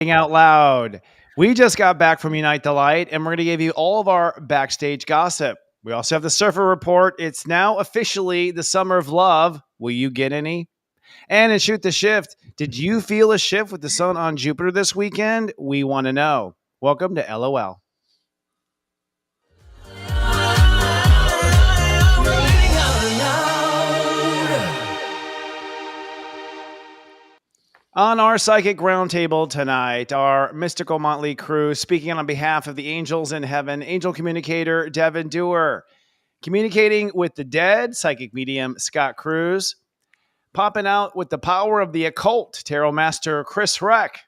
Out loud. We just got back from Unite the Light, and we're going to give you all of our backstage gossip. We also have the Surfer Report. It's now officially the summer of love. Will you get any? And in Shoot the Shift, did you feel a shift with the sun on Jupiter this weekend? We want to know. Welcome to LOL. On our psychic roundtable tonight, our mystical motley crew speaking on behalf of the angels in heaven, angel communicator Devon Duerr, communicating with the dead, psychic medium Scott Cruz, popping out with the power of the occult, tarot master Chris Reck.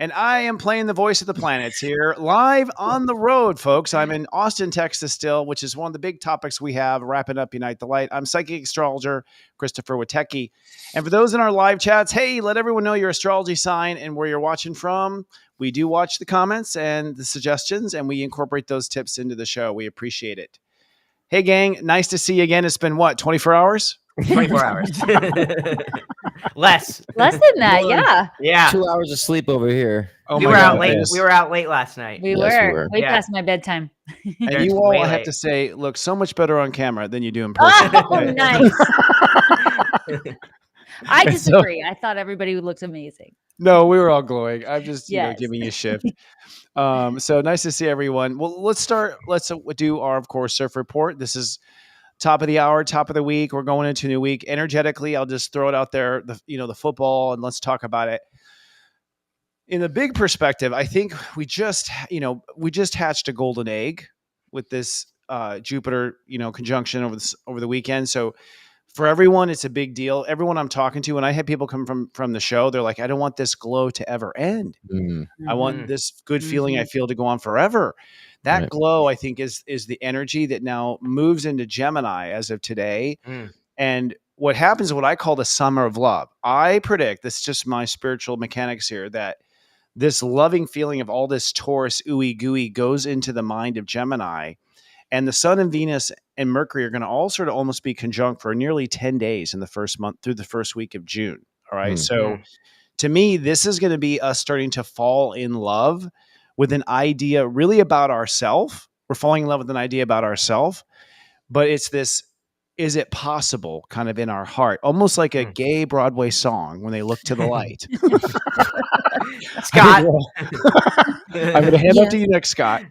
And I am playing the voice of the planets here, live on the road, folks. I'm in Austin, Texas still, which is one of the big topics we have, wrapping up Unite the Light. I'm psychic astrologer Christopher Witecki. And for those in our live chats, hey, let everyone know your astrology sign and where you're watching from. We do watch the comments and the suggestions, and we incorporate those tips into the show. We appreciate it. Hey, gang, nice to see you again. It's been, 24 hours? 24 hours. Less than that. Yeah. 2 hours of sleep over here. We were out late. We were out late last night. We were way past my bedtime. And you all, I have to say, look so much better on camera than you do in person. Oh, nice. I disagree. I thought everybody looked amazing. No, we were all glowing. I'm just giving you a shift. So nice to see everyone. Well, let's start. Let's do our, of course, surf report. This is top of the hour, top of the week. We're going into a new week. Energetically, I'll just throw it out there, the football, and let's talk about it. In the big perspective, I think we just hatched a golden egg with this Jupiter, conjunction over the weekend. So for everyone, it's a big deal. Everyone I'm talking to, when I had people come from the show, they're like, I don't want this glow to ever end. Mm-hmm. I want this good feeling I feel to go on forever. That glow, I think, is the energy that now moves into Gemini as of today. And what happens, what I call the summer of love. I predict, this is just my spiritual mechanics here, that this loving feeling of all this Taurus ooey gooey goes into the mind of Gemini. And the Sun and Venus and Mercury are going to all sort of almost be conjunct for nearly 10 days in the first month through the first week of June. All right. So to me, this is going to be us starting to fall in love with an idea really about ourselves. We're falling in love with an idea about ourselves, but it's this, is it possible kind of in our heart, almost like a gay Broadway song when they look to the light. Scott. I'm going to hand up to you next, Scott.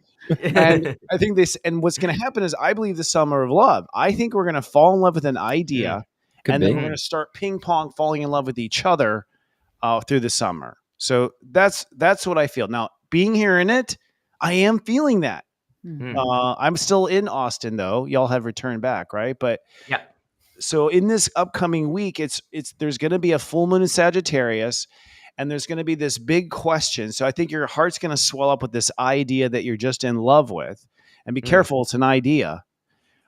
And I think and what's going to happen is I believe the summer of love. I think we're going to fall in love with an idea then we're going to start ping pong falling in love with each other through the summer. So that's what I feel. Now, being here in it, I am feeling that. I'm still in Austin though. Y'all have returned back, right? But yeah. So in this upcoming week, there's going to be a full moon in Sagittarius, and there's going to be this big question. So I think your heart's going to swell up with this idea that you're just in love with, and be careful. It's an idea.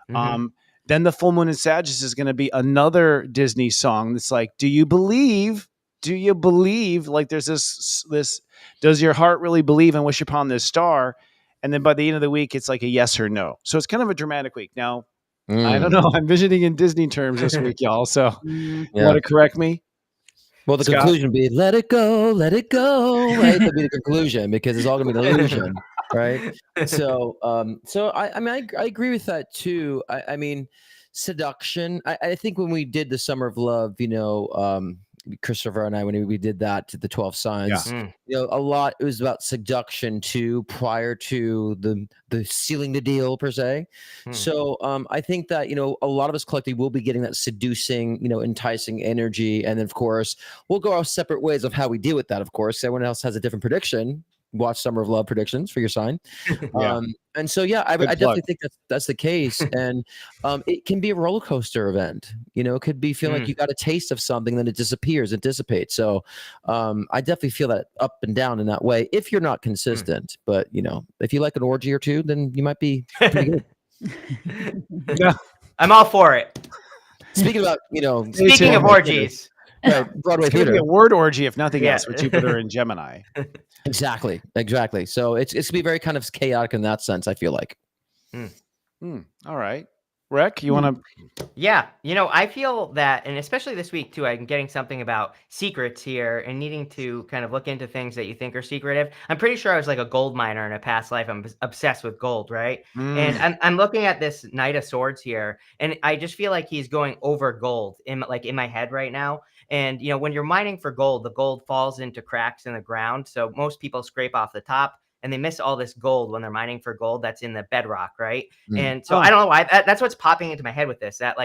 Then the full moon in Sagittarius is going to be another Disney song. That's like, do you believe? Like there's this, does your heart really believe and wish upon this star? And then by the end of the week, it's like a yes or no. So it's kind of a dramatic week. Now, I don't know. I'm visioning in Disney terms this week, y'all. So you want to correct me? Well, the conclusion would be, let it go, right? That'd be the conclusion, because it's all going to be an illusion, right? So, I agree with that too. I mean, seduction. I think when we did the Summer of Love, Christopher and I, when we did that to the 12 signs, a lot, it was about seduction too, prior to the sealing the deal per se. So I think that, a lot of us collectively will be getting that seducing, enticing energy. And then of course we'll go our separate ways of how we deal with that. Of course, everyone else has a different prediction. Watch Summer of Love predictions for your sign. And so, I definitely think that's the case. And it can be a roller coaster event. It could be feeling like you got a taste of something, then it disappears and dissipates. So I definitely feel that up and down in that way if you're not consistent. But, if you like an orgy or two, then you might be pretty good. Yeah. I'm all for it. Speaking about, speaking of orgies. Broadway it's going to be a word orgy, if nothing else, with Jupiter and Gemini. Exactly. So it's going to be very kind of chaotic in that sense, I feel like. All right. Reck, you want to? Yeah, I feel that, and especially this week too, I'm getting something about secrets here and needing to kind of look into things that you think are secretive. I'm pretty sure I was like a gold miner in a past life. I'm obsessed with gold, right? And I'm looking at this Knight of Swords here, and I just feel like he's going over gold in my head right now. And when you're mining for gold, the gold falls into cracks in the ground, so most people scrape off the top. And they miss all this gold when they're mining for gold that's in the bedrock, right? And so I don't know why. That's what's popping into my head with this. That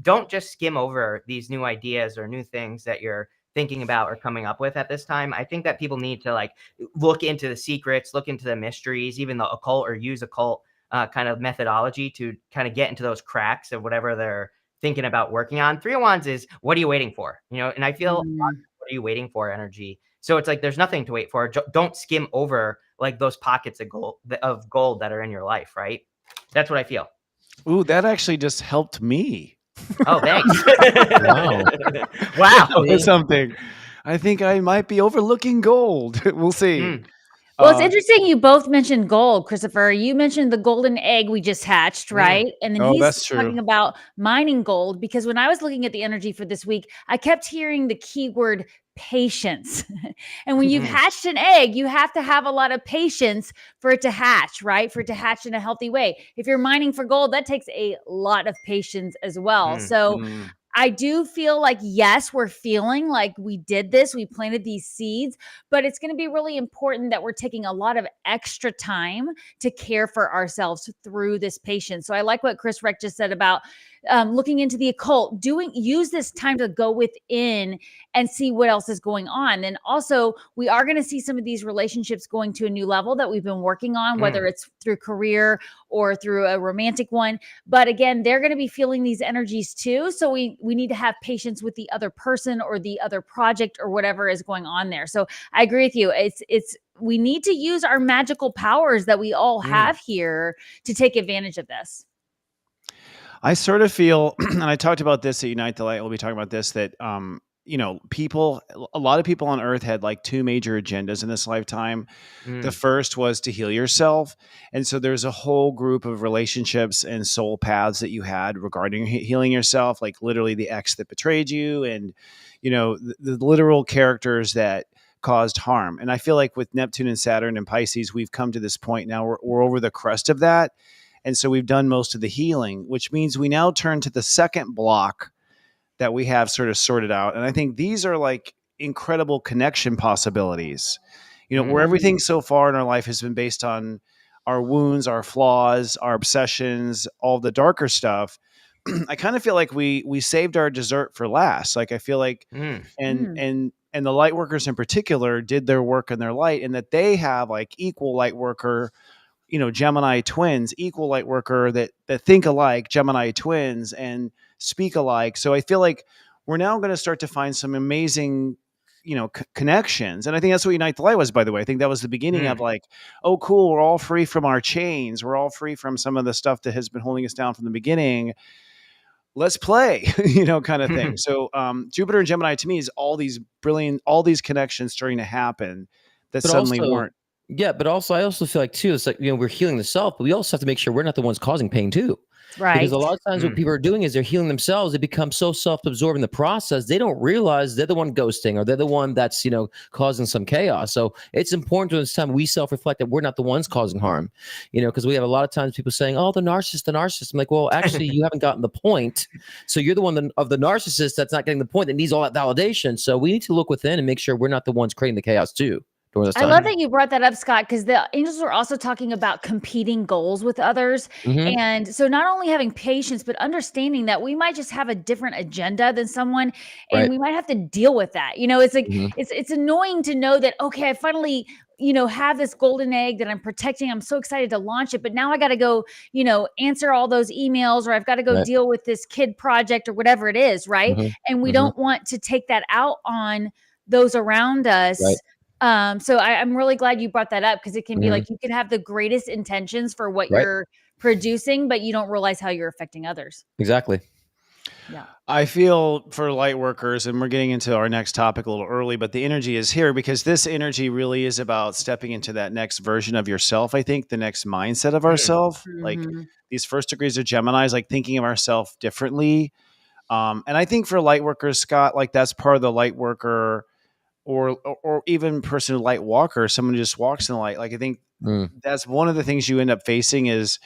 don't just skim over these new ideas or new things that you're thinking about or coming up with at this time. I think that people need to look into the secrets, look into the mysteries, even the occult, or use occult kind of methodology to kind of get into those cracks of whatever they're thinking about working on. Three of Wands is, what are you waiting for? And I feel, what are you waiting for energy? So it's like there's nothing to wait for. Don't skim over those pockets of gold that are in your life, right? That's what I feel. Ooh, that actually just helped me. Oh, thanks. Wow. Wow. Something. I think I might be overlooking gold. We'll see. Well, it's interesting you both mentioned gold, Christopher. You mentioned the golden egg we just hatched, right? And then he's talking about mining gold, because when I was looking at the energy for this week, I kept hearing the keyword patience. And when you've hatched an egg, you have to have a lot of patience for it to hatch, right? For it to hatch in a healthy way. If you're mining for gold, that takes a lot of patience as well. So I do feel like, yes, we're feeling like we did this. We planted these seeds, but it's going to be really important that we're taking a lot of extra time to care for ourselves through this patience. So I like what Chris Reck just said about looking into the occult, use this time to go within and see what else is going on. And also, we are going to see some of these relationships going to a new level that we've been working on, whether it's through career or through a romantic one. But again, they're going to be feeling these energies too. So we need to have patience with the other person or the other project or whatever is going on there. So I agree with you. We need to use our magical powers that we all have here to take advantage of this. I sort of feel, and I talked about this at Unite the Light, we'll be talking about this, that, a lot of people on Earth had two major agendas in this lifetime. The first was to heal yourself. And so there's a whole group of relationships and soul paths that you had regarding healing yourself, like literally the ex that betrayed you and, the literal characters that caused harm. And I feel like with Neptune and Saturn and Pisces, we've come to this point now where we're over the crest of that. And so we've done most of the healing, which means we now turn to the second block that we have sort of sorted out. And I think these are incredible connection possibilities, where everything so far in our life has been based on our wounds, our flaws, our obsessions, all the darker stuff. I kind of feel like we saved our dessert for last. I feel like, and the light workers in particular did their work in their light, and that they have equal light worker, Gemini twins, equal light worker that think alike, Gemini twins, and speak alike. So I feel like we're now going to start to find some amazing, connections. And I think that's what Unite the Light was, by the way. I think that was the beginning of oh, cool, we're all free from our chains. We're all free from some of the stuff that has been holding us down from the beginning. Let's play, kind of thing. So Jupiter and Gemini to me is all these connections starting to happen that suddenly weren't. Yeah, but also I also feel like too, it's we're healing the self, but we also have to make sure we're not the ones causing pain too. Right. Because a lot of times what people are doing is they're healing themselves. They become so self-absorbed in the process, they don't realize they're the one ghosting or they're the one that's, causing some chaos. So it's important to this time we self-reflect that we're not the ones causing harm, because we have a lot of times people saying, oh, the narcissist. I'm like, well, actually, you haven't gotten the point. So you're the one of the narcissist that's not getting the point, that needs all that validation. So we need to look within and make sure we're not the ones creating the chaos too. I love that you brought that up, Scott, because the angels were also talking about competing goals with others. And so not only having patience, but understanding that we might just have a different agenda than someone, and we might have to deal with that. It's it's annoying to know that, okay, I finally, have this golden egg that I'm protecting. I'm so excited to launch it, but now I got to go, answer all those emails, or I've got to go deal with this kid project or whatever it is. Right. And we don't want to take that out on those around us. So I'm really glad you brought that up, because it can be you can have the greatest intentions for what you're producing, but you don't realize how you're affecting others. Exactly. Yeah. I feel for light workers, and we're getting into our next topic a little early, but the energy is here because this energy really is about stepping into that next version of yourself. I think the next mindset of ourself, like these first degrees of Geminis, like thinking of ourselves differently. And I think for light workers, Scott, like that's part of the light worker or even person light walker, someone who just walks in the light. Like I think that's one of the things you end up facing is,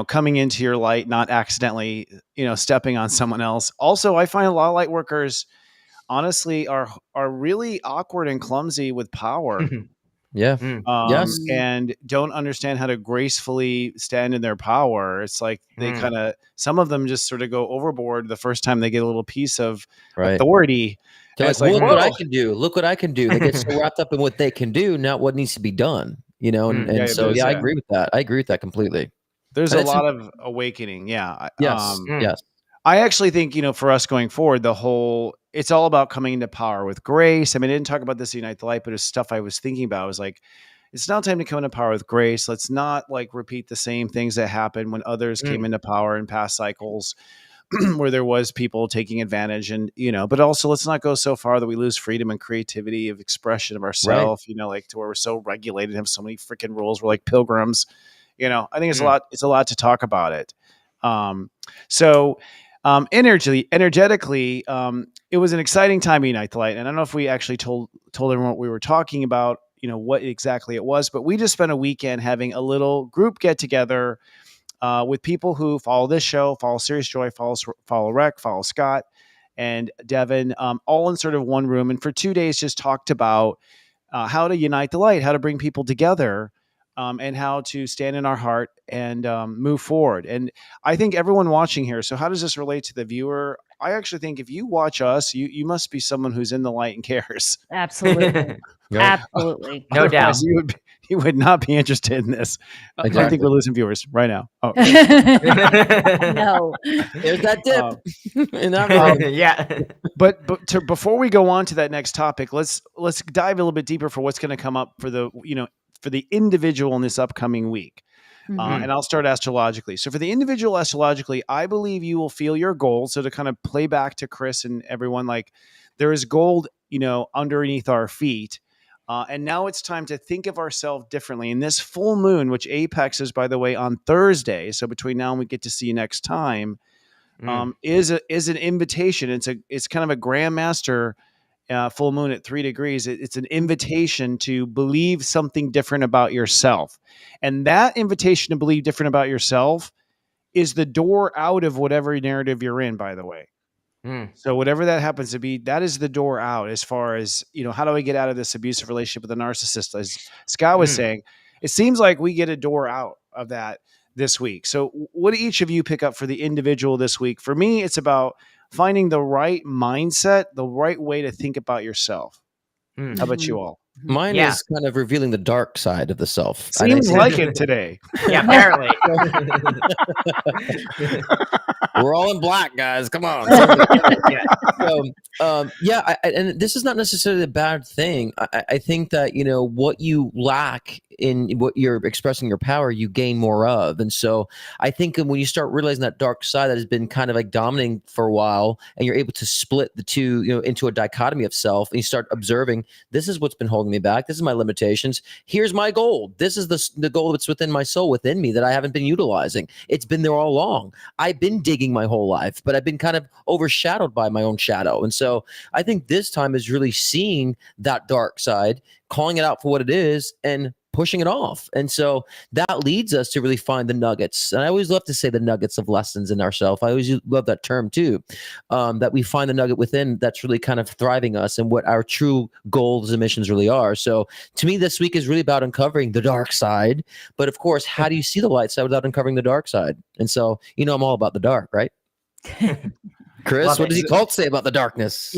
coming into your light, not accidentally, stepping on someone else. Also, I find a lot of light workers honestly are really awkward and clumsy with power. Yeah. Yes. And don't understand how to gracefully stand in their power. It's like they some of them just sort of go overboard the first time they get a little piece of authority. They're like, look what I can do. Look what I can do. They get so wrapped up in what they can do, not what needs to be done, and I agree with that. I agree with that completely. There's a lot of awakening. Yeah. Yes. Yes. I actually think, for us going forward, it's all about coming into power with grace. I mean, I didn't talk about this in Unite the Light, but it's stuff I was thinking about. I was like, it's now time to come into power with grace. Let's not like repeat the same things that happened when others came into power in past cycles where there was people taking advantage and, but also let's not go so far that we lose freedom and creativity of expression of ourselves, like to where we're so regulated, have so many freaking rules. We're like pilgrims. I think it's a lot to talk about it. Energetically, it was an exciting time at Unite the Light. And I don't know if we actually told everyone what we were talking about, what exactly it was, but we just spent a weekend having a little group get together with people who follow this show, follow Serious Joy, follow Reck, follow Scott and Devon, all in sort of one room. And for 2 days, just talked about how to unite the light, how to bring people together. And how to stand in our heart and move forward. And I think everyone watching here, so how does this relate to the viewer? I actually think if you watch us, you must be someone who's in the light and cares. Absolutely. Absolutely. No doubt. You would not be interested in this. Exactly. I think we're losing viewers right now. Oh. No. There's that dip. Yeah. But before we go on to that next topic, let's dive a little bit deeper for what's going to come up for the, for the individual in this upcoming week. And I'll start astrologically. So for the individual astrologically, I believe you will feel your gold. So to kind of play back to Chris and everyone, like there is gold, underneath our feet. And now it's time to think of ourselves differently. And this full moon, which apex is, by the way, on Thursday. So between now and we get to see you next time, is an invitation. It's kind of a grandmaster full moon at 3 degrees. It's an invitation to believe something different about yourself. And that invitation to believe different about yourself is the door out of whatever narrative you're in, by the way. So whatever that happens to be, that is the door out as far as, how do I get out of this abusive relationship with a narcissist? As Scott was saying, it seems like we get a door out of that this week. So what do each of you pick up for the individual this week? For me, it's about finding the right mindset, the right way to think about yourself. How about you all? Mine is kind of revealing the dark side of the self. Seems like it today. Yeah, apparently. We're all in black, guys. Come on. And this is not necessarily a bad thing. I think that, what you lack in what you're expressing your power, you gain more of. And so I think when you start realizing that dark side that has been kind of like dominating for a while, and you're able to split the two, into a dichotomy of self, and you start observing, this is what's been holding me back. This is my limitations. Here's my gold. This is the gold that's within my soul, within me, that I haven't been utilizing. It's been there all along. I've been digging my whole life, but I've been kind of overshadowed by my own shadow. And so I think this time is really seeing that dark side, calling it out for what it is, and pushing it off. And so that leads us to really find the nuggets. And I always love to say the nuggets of lessons in ourselves. I always love that term too, that we find the nugget within that's really kind of thriving us and what our true goals and missions really are. So to me, this week is really about uncovering the dark side. But of course, how do you see the light side without uncovering the dark side? And so, I'm all about the dark, right? Chris, what does he cult say about the darkness?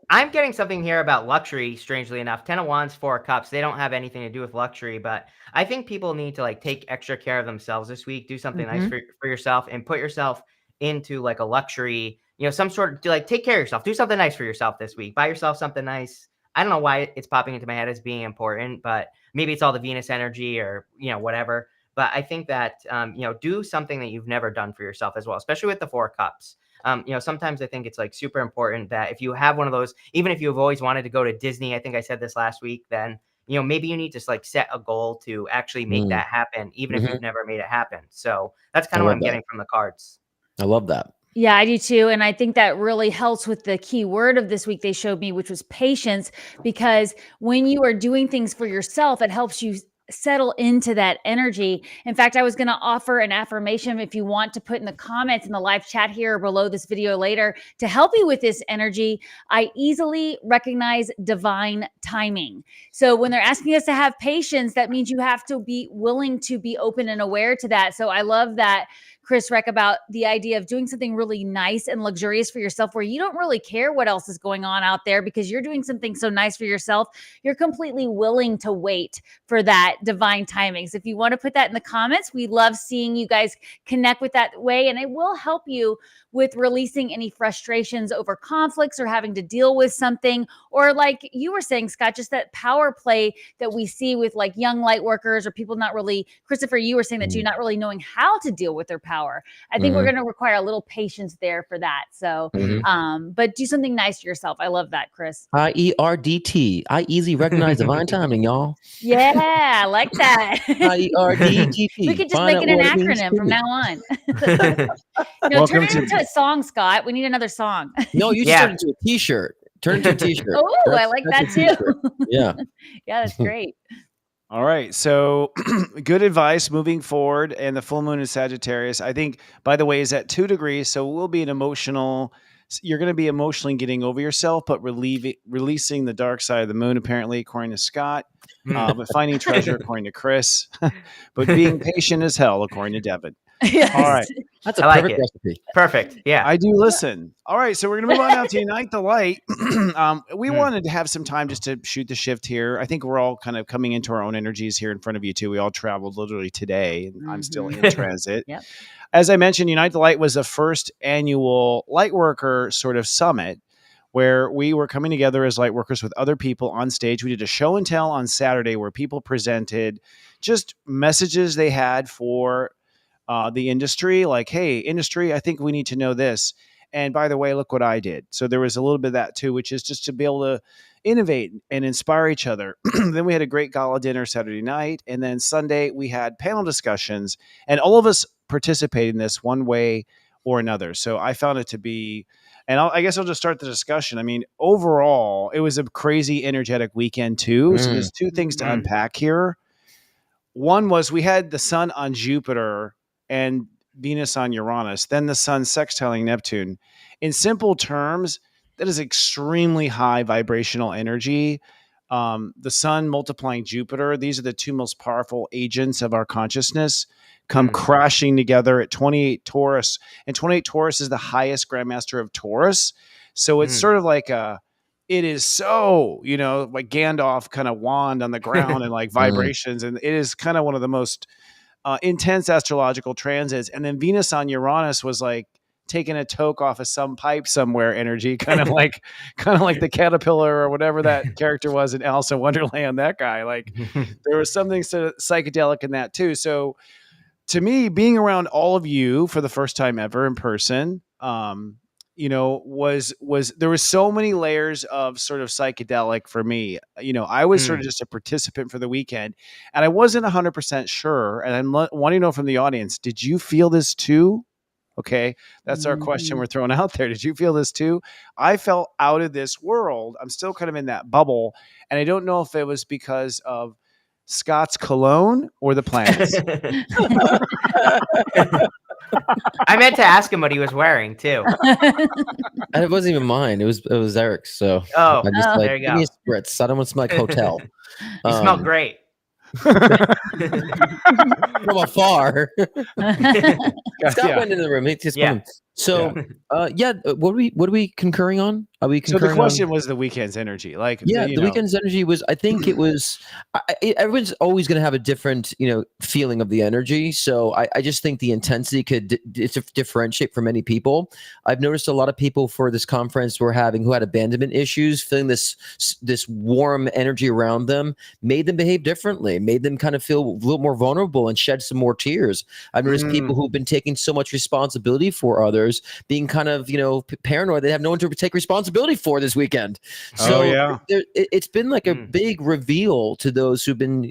I'm getting something here about luxury, strangely enough. 10 of Wands, 4 of Cups. They don't have anything to do with luxury, but I think people need to take extra care of themselves this week. Do something nice for yourself and put yourself into like a luxury, some sort of take care of yourself. Do something nice for yourself this week. Buy yourself something nice. I don't know why it's popping into my head as being important, but maybe it's all the Venus energy or, whatever. But I think that, do something that you've never done for yourself as well, especially with the 4 of Cups. Sometimes I think it's like super important that if you have one of those, even if you've always wanted to go to Disney, I think I said this last week, then maybe you need to like set a goal to actually make that happen, even if you've never made it happen. So that's kind of what I'm getting from the cards. I love that. Yeah, I do too. And I think that really helps with the key word of this week they showed me, which was patience, because when you are doing things for yourself, it helps you settle into that energy. In fact, I was going to offer an affirmation if you want to put in the comments in the live chat here or below this video later to help you with this energy. I easily recognize divine timing. So when they're asking us to have patience, that means you have to be willing to be open and aware to that. So I love that, Chris, Reck, about the idea of doing something really nice and luxurious for yourself where you don't really care what else is going on out there because you're doing something so nice for yourself. You're completely willing to wait for that divine timings. If you want to put that in the comments, we love seeing you guys connect with that way, and it will help you with releasing any frustrations over conflicts or having to deal with something, or like you were saying, Scott, just that power play that we see with like young light workers or people not really, Christopher, you were saying that you're not really knowing how to deal with their power. I think we're going to require a little patience there for that. So, but do something nice to yourself. I love that, Chris. IERDT. I easily recognize divine timing, y'all. Yeah, I like that. IERDT. We could just make it an acronym from now on. Turn it into a song, Scott. We need another song. No, you just turn it into a t-shirt. Turn it into a t-shirt. Oh, I like that too. Yeah. Yeah, that's great. All right. So good advice moving forward. And the full moon in Sagittarius, I think, by the way, is at 2 degrees. So it will be you're going to be emotionally getting over yourself, but releasing the dark side of the moon, apparently, according to Scott, but finding treasure, according to Chris, but being patient as hell, according to Devon. Yes. All right. That's a perfect recipe. Perfect. Yeah. I do listen. All right. So we're going to move on now to Unite the Light. We wanted to have some time just to shoot the shift here. I think we're all kind of coming into our own energies here in front of you too. We all traveled literally today, and I'm still in transit. Yep. As I mentioned, Unite the Light was the first annual Lightworker sort of summit where we were coming together as Lightworkers with other people on stage. We did a show and tell on Saturday where people presented just messages they had for the industry, like, hey, industry, I think we need to know this. And by the way, look what I did. So there was a little bit of that too, which is just to be able to innovate and inspire each other. Then we had a great gala dinner Saturday night. And then Sunday we had panel discussions, and all of us participated in this one way or another. So I found it to be, and I guess I'll just start the discussion. I mean, overall, it was a crazy energetic weekend too. So there's two things to unpack here. One was we had the sun on Jupiter and Venus on Uranus, then the sun sextiling Neptune. In simple terms, that is extremely high vibrational energy. The sun multiplying Jupiter, these are the two most powerful agents of our consciousness, come crashing together at 28 Taurus. And 28 Taurus is the highest grandmaster of Taurus. So it's sort of like it is so, like Gandalf kind of wand on the ground and like vibrations. And it is kind of one of the most intense astrological transits. And then Venus on Uranus was like taking a toke off of some pipe somewhere energy, kind of like the caterpillar or whatever that character was in Alice in Wonderland, that guy. Like there was something so psychedelic in that too. So to me, being around all of you for the first time ever in person, was there was so many layers of sort of psychedelic for me. I was sort of just a participant for the weekend, and I wasn't 100% sure. And I'm wanting to know from the audience, did you feel this too? Okay. That's our question we're throwing out there. Did you feel this too? I felt out of this world. I'm still kind of in that bubble, and I don't know if it was because of Scott's cologne or the planets. I meant to ask him what he was wearing too. And it wasn't even mine. It was Eric's. So I just there you give me a spritz. I don't want to smell like hotel. You smell great. From afar. Scott went in the room. So what are we concurring on? Are we concurring? So the question was the weekend's energy. The weekend's energy was, I think it was, everyone's always going to have a different, feeling of the energy. So I just think the intensity could differentiate for many people. I've noticed a lot of people for this conference who had abandonment issues, feeling this warm energy around them, made them behave differently, made them kind of feel a little more vulnerable and shed some more tears. I've noticed people who've been taking so much responsibility for others healers being kind of, paranoid. They have no one to take responsibility for this weekend. So it's been like a big reveal to those who've been,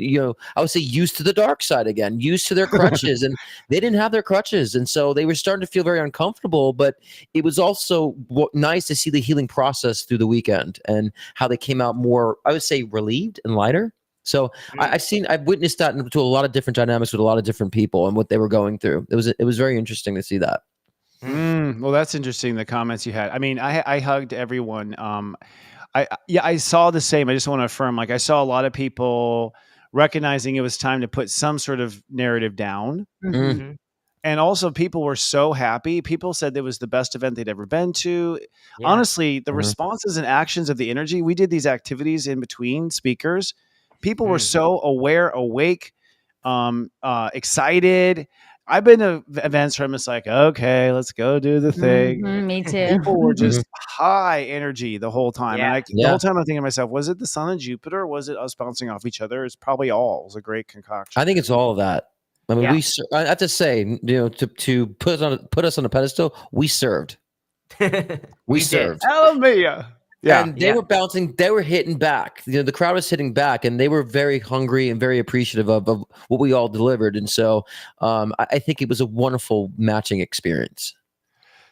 I would say used to the dark side again, used to their crutches, and they didn't have their crutches. And so they were starting to feel very uncomfortable, but it was also nice to see the healing process through the weekend and how they came out more, I would say, relieved and lighter. So I've witnessed that to a lot of different dynamics with a lot of different people and what they were going through. It was very interesting to see that. Well, that's interesting. The comments you had. I mean, I hugged everyone. I saw the same. I just want to affirm, like I saw a lot of people recognizing it was time to put some sort of narrative down. Mm-hmm. And also people were so happy. People said it was the best event they'd ever been to. Yeah. Honestly, the responses and actions of the energy, we did these activities in between speakers. People were so aware, awake, excited. I've been to events where I'm just like, okay, let's go do the thing. Me too. People were just high energy the whole time. Yeah. And the whole time I'm thinking to myself, was it the sun and Jupiter? Or was it us bouncing off each other? It's probably all. It was a great concoction. I think it's all of that. I mean, I have to say, to put us on a pedestal, we served. we served. Hallelujah. Yeah. And they were bouncing, they were hitting back. The crowd was hitting back, and they were very hungry and very appreciative of what we all delivered. And so I think it was a wonderful matching experience.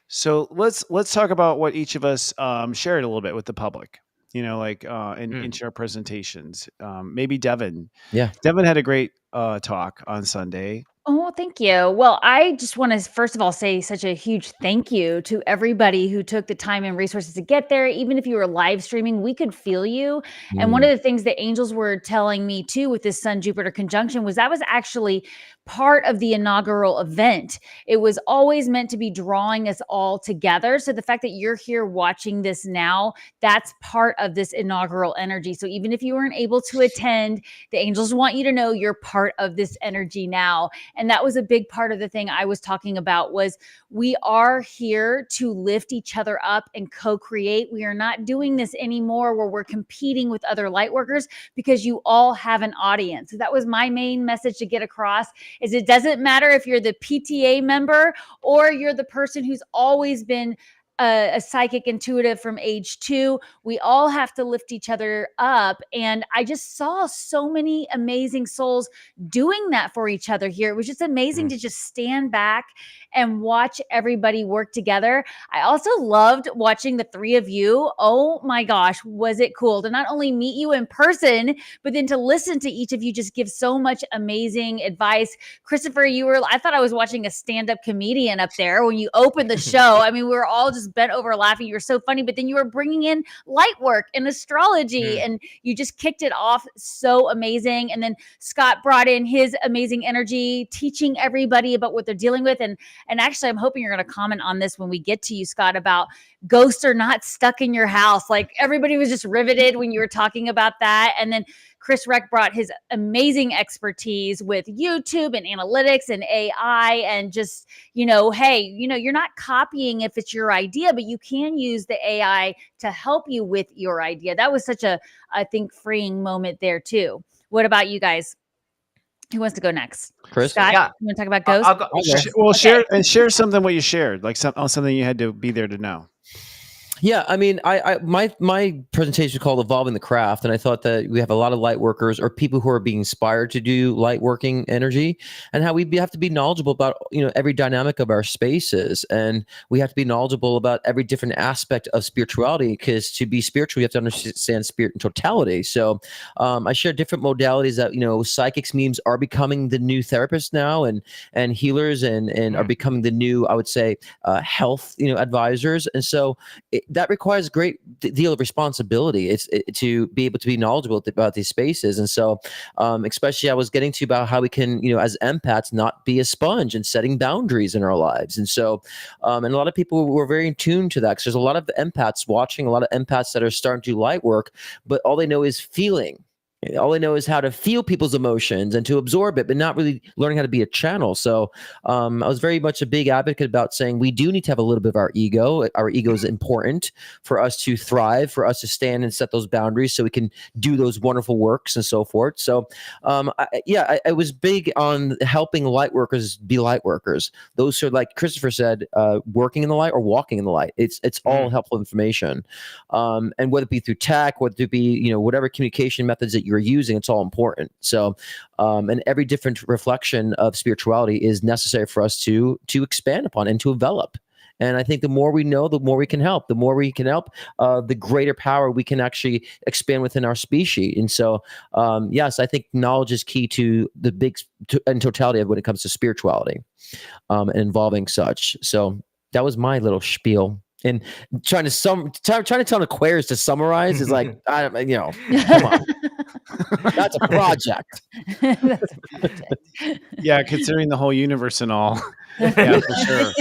So let's talk about what each of us shared a little bit with the public, in our presentations. Maybe Devon. Yeah. Devon had a great talk on Sunday. Oh, thank you. Well, I just want to first of all say such a huge thank you to everybody who took the time and resources to get there. Even if you were live streaming, we could feel you. And one of the things the angels were telling me too with this Sun Jupiter conjunction was that was actually part of the inaugural event. It was always meant to be drawing us all together. So the fact that you're here watching this now, that's part of this inaugural energy. So even if you weren't able to attend, the angels want you to know you're part of this energy now. And that was a big part of the thing I was talking about was we are here to lift each other up and co-create. We are not doing this anymore where we're competing with other light workers because you all have an audience. So that was my main message to get across is it doesn't matter if you're the PTA member or you're the person who's always been a psychic intuitive from age 2. We all have to lift each other up. And I just saw so many amazing souls doing that for each other here. It was just amazing to just stand back and watch everybody work together. I also loved watching the three of you. Oh my gosh, was it cool to not only meet you in person, but then to listen to each of you just give so much amazing advice. Christopher, I thought I was watching a stand-up comedian up there when you opened the show. I mean, we were all just bent over laughing. You were so funny, but then you were bringing in light work and astrology and you just kicked it off so amazing. And then Scott brought in his amazing energy, teaching everybody about what they're dealing with. And actually, I'm hoping you're going to comment on this when we get to you, Scott, about ghosts are not stuck in your house. Like everybody was just riveted when you were talking about that. And then Reck brought his amazing expertise with YouTube and analytics and AI and just, hey, you're not copying if it's your idea, but you can use the AI to help you with your idea. That was such a, I think, freeing moment there too. What about you guys? Who wants to go next? Chris? Scott, you want to talk about ghosts? Well, share something what you shared, like something you had to be there to know. Yeah, I mean, my presentation is called Evolving the Craft, and I thought that we have a lot of light workers or people who are being inspired to do light working energy, and how we have to be knowledgeable about every dynamic of our spaces, and we have to be knowledgeable about every different aspect of spirituality, because to be spiritual, you have to understand spirit in totality. So I share different modalities that psychics, mediums are becoming the new therapists now, and healers, and are becoming the new, I would say, health advisors, and so that requires a great deal of responsibility. It's to be able to be knowledgeable about these spaces. And so, especially I was getting to about how we can, as empaths, not be a sponge and setting boundaries in our lives. And so, and a lot of people were very in tune to that, because there's a lot of empaths watching, a lot of empaths that are starting to do light work, but all they know is feeling. All I know is how to feel people's emotions and to absorb it, but not really learning how to be a channel. So I was very much a big advocate about saying we do need to have a little bit of our ego. Our ego is important for us to thrive, for us to stand and set those boundaries so we can do those wonderful works and so forth. So I was big on helping light workers be light workers. Those are, like Christopher said, working in the light or walking in the light. It's all helpful information. And whether it be through tech, whether it be, whatever communication methods that you're using, it's all important. So, and every different reflection of spirituality is necessary for us to expand upon and to develop. And I think the more we know, the more we can help. The more we can help, the greater power we can actually expand within our species. And so, yes, I think knowledge is key to the in totality of when it comes to spirituality and involving such. So that was my little spiel. And trying to tell Aquarius to summarize is like, come on. That's a project. That's a project. Yeah, considering the whole universe and all. Yeah, for sure.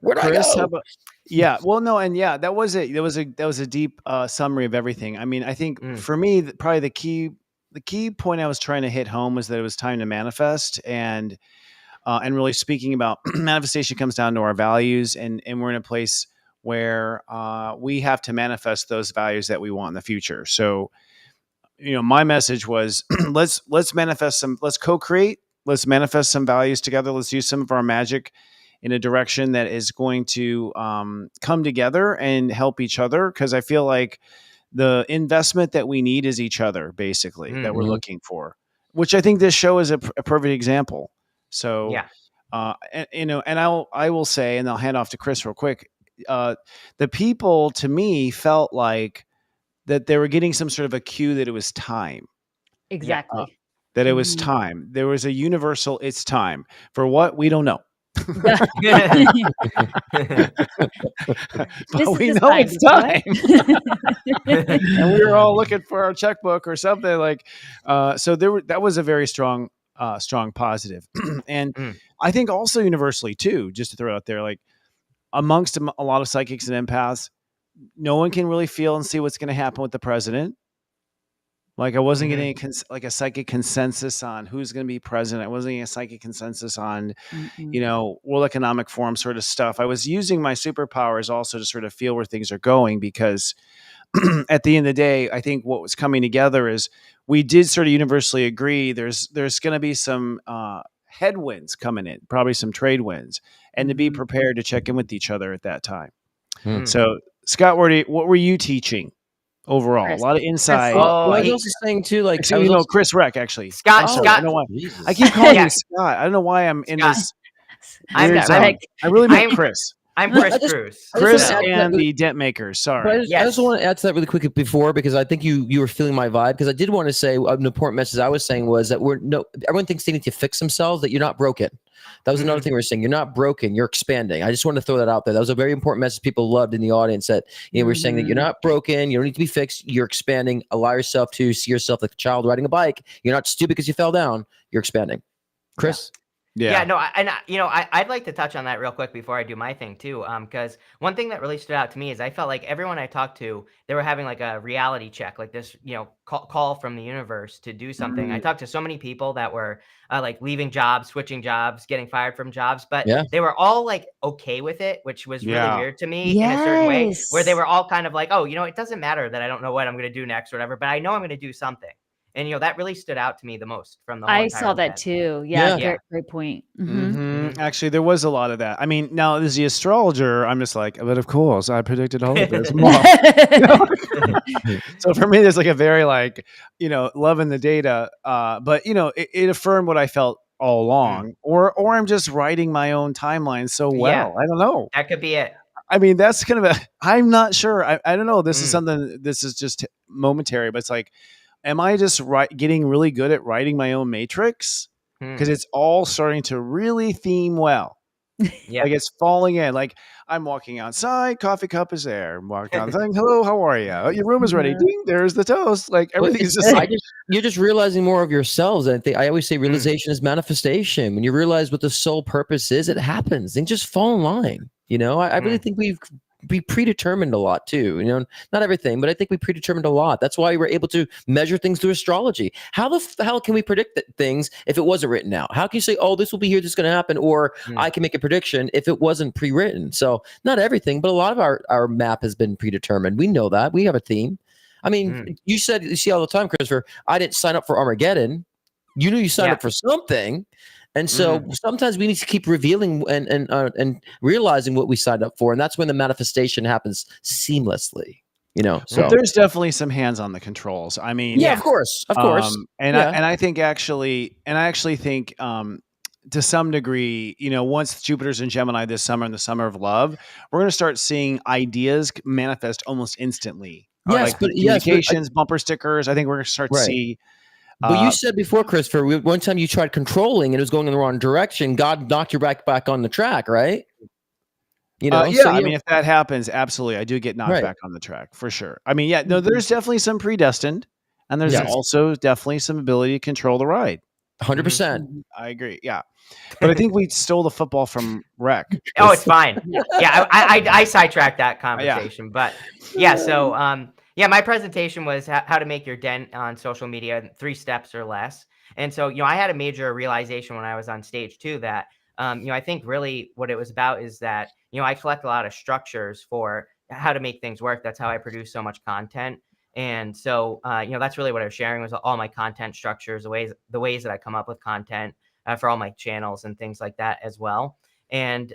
Where'd Chris, I go? that was it. That was a deep summary of everything. I mean, I think for me, probably the key point I was trying to hit home was that it was time to manifest, and really speaking about manifestation comes down to our values, and we're in a place where we have to manifest those values that we want in the future. So, my message was let's manifest let's co-create, let's manifest some values together. Let's use some of our magic in a direction that is going to come together and help each other. Because I feel like the investment that we need is each other, basically, that we're looking for, which I think this show is a perfect example. So, and I will say, and I'll hand off to Chris real quick. The people, to me, felt like that they were getting some sort of a cue that it was time. Exactly. That it was time. There was a universal, it's time. For what? We don't know. But we know it's time. And we were all looking for our checkbook or something like, so that was a very strong positive. And I think also universally too, just to throw out there, like amongst a lot of psychics and empaths, no one can really feel and see what's going to happen with the president. Like I wasn't getting a psychic consensus on who's going to be president. I wasn't getting a psychic consensus on, World Economic Forum sort of stuff. I was using my superpowers also to sort of feel where things are going, because at the end of the day, I think what was coming together is we did sort of universally agree there's going to be some headwinds coming in, probably some trade winds, and to be prepared to check in with each other at that time. So, Scott, what were you teaching overall? Chris. A lot of insight. I was also saying too, like, Chris Reck, actually. Scott. I don't know why. I keep calling you Scott. I don't know why I'm in this. I really meant Chris. I'm Chris Cruz. Chris and the Dent Makers. Sorry. I just want to add to that really quickly before, because I think you were feeling my vibe. Because I did want to say an important message I was saying was that everyone thinks they need to fix themselves, that you're not broken. That was another thing we were saying. You're not broken. You're expanding. I just want to throw that out there. That was a very important message people loved in the audience, that we're saying that you're not broken. You don't need to be fixed. You're expanding. Allow yourself to see yourself like a child riding a bike. You're not stupid because you fell down. You're expanding. Chris? Yeah, no, I'd like to touch on that real quick before I do my thing too, because one thing that really stood out to me is I felt like everyone I talked to, they were having like a reality check, like this, call from the universe to do something. I talked to so many people that were like leaving jobs, switching jobs, getting fired from jobs, but they were all like okay with it, which was really weird to me in a certain way, where they were all kind of like, oh, it doesn't matter that I don't know what I'm going to do next or whatever, but I know I'm going to do something. And, that really stood out to me the most from the whole I saw that too. Yeah. Great point. Actually, there was a lot of that. I mean, now as the astrologer, I'm just like, but of course, I predicted all of this. So for me, there's like a very loving the data. But, it affirmed what I felt all along. Or I'm just writing my own timeline so well. Yeah. I don't know. That could be it. I mean, that's kind of I'm not sure. I don't know. This is something, this is just momentary, but it's like, am I just getting really good at writing my own matrix? Because it's all starting to really theme well. Yeah. Like it's falling in. Like I'm walking outside, coffee cup is there. I'm walking outside, hello, how are you? Oh, your room is ready. Ding, there's the toast. Like everything's just like you're just realizing more of yourselves. I always say realization is manifestation. When you realize what the sole purpose is, it happens. Things just fall in line. I really think we've predetermined a lot too. Not everything, but I think we predetermined a lot. That's why we're able to measure things through astrology. How the hell can we predict things if it wasn't written out? How can you say, oh, this will be here, this is going to happen, or I can make a prediction if it wasn't pre-written? So not everything, but a lot of our map has been predetermined. We know that. We have a theme. I mean, you see all the time, Christopher, I didn't sign up for Armageddon. You knew you signed up for something. And so sometimes we need to keep revealing and realizing what we signed up for. And that's when the manifestation happens seamlessly, So there's definitely some hands on the controls. I mean, of course. And I actually think to some degree, once Jupiter's in Gemini this summer, in the summer of love, we're going to start seeing ideas manifest almost instantly. Yes, like communications, bumper stickers. I think we're going to start to see. But you said before, Christopher, one time you tried controlling and it was going in the wrong direction. God knocked you back on the track, right? I mean, if that happens, absolutely, I do get knocked back on the track for sure. I mean, there's definitely some predestined, and there's also definitely some ability to control the ride. 100%. I agree. Yeah, but I think we stole the football from Reck. Oh, it's fine. I sidetracked that conversation, but so. My presentation was how to make your dent on social media in 3 steps or less. And so, I had a major realization when I was on stage too, that, I think really what it was about is that, I collect a lot of structures for how to make things work. That's how I produce so much content. And so, that's really what I was sharing was all my content structures, the ways that I come up with content for all my channels and things like that as well. And,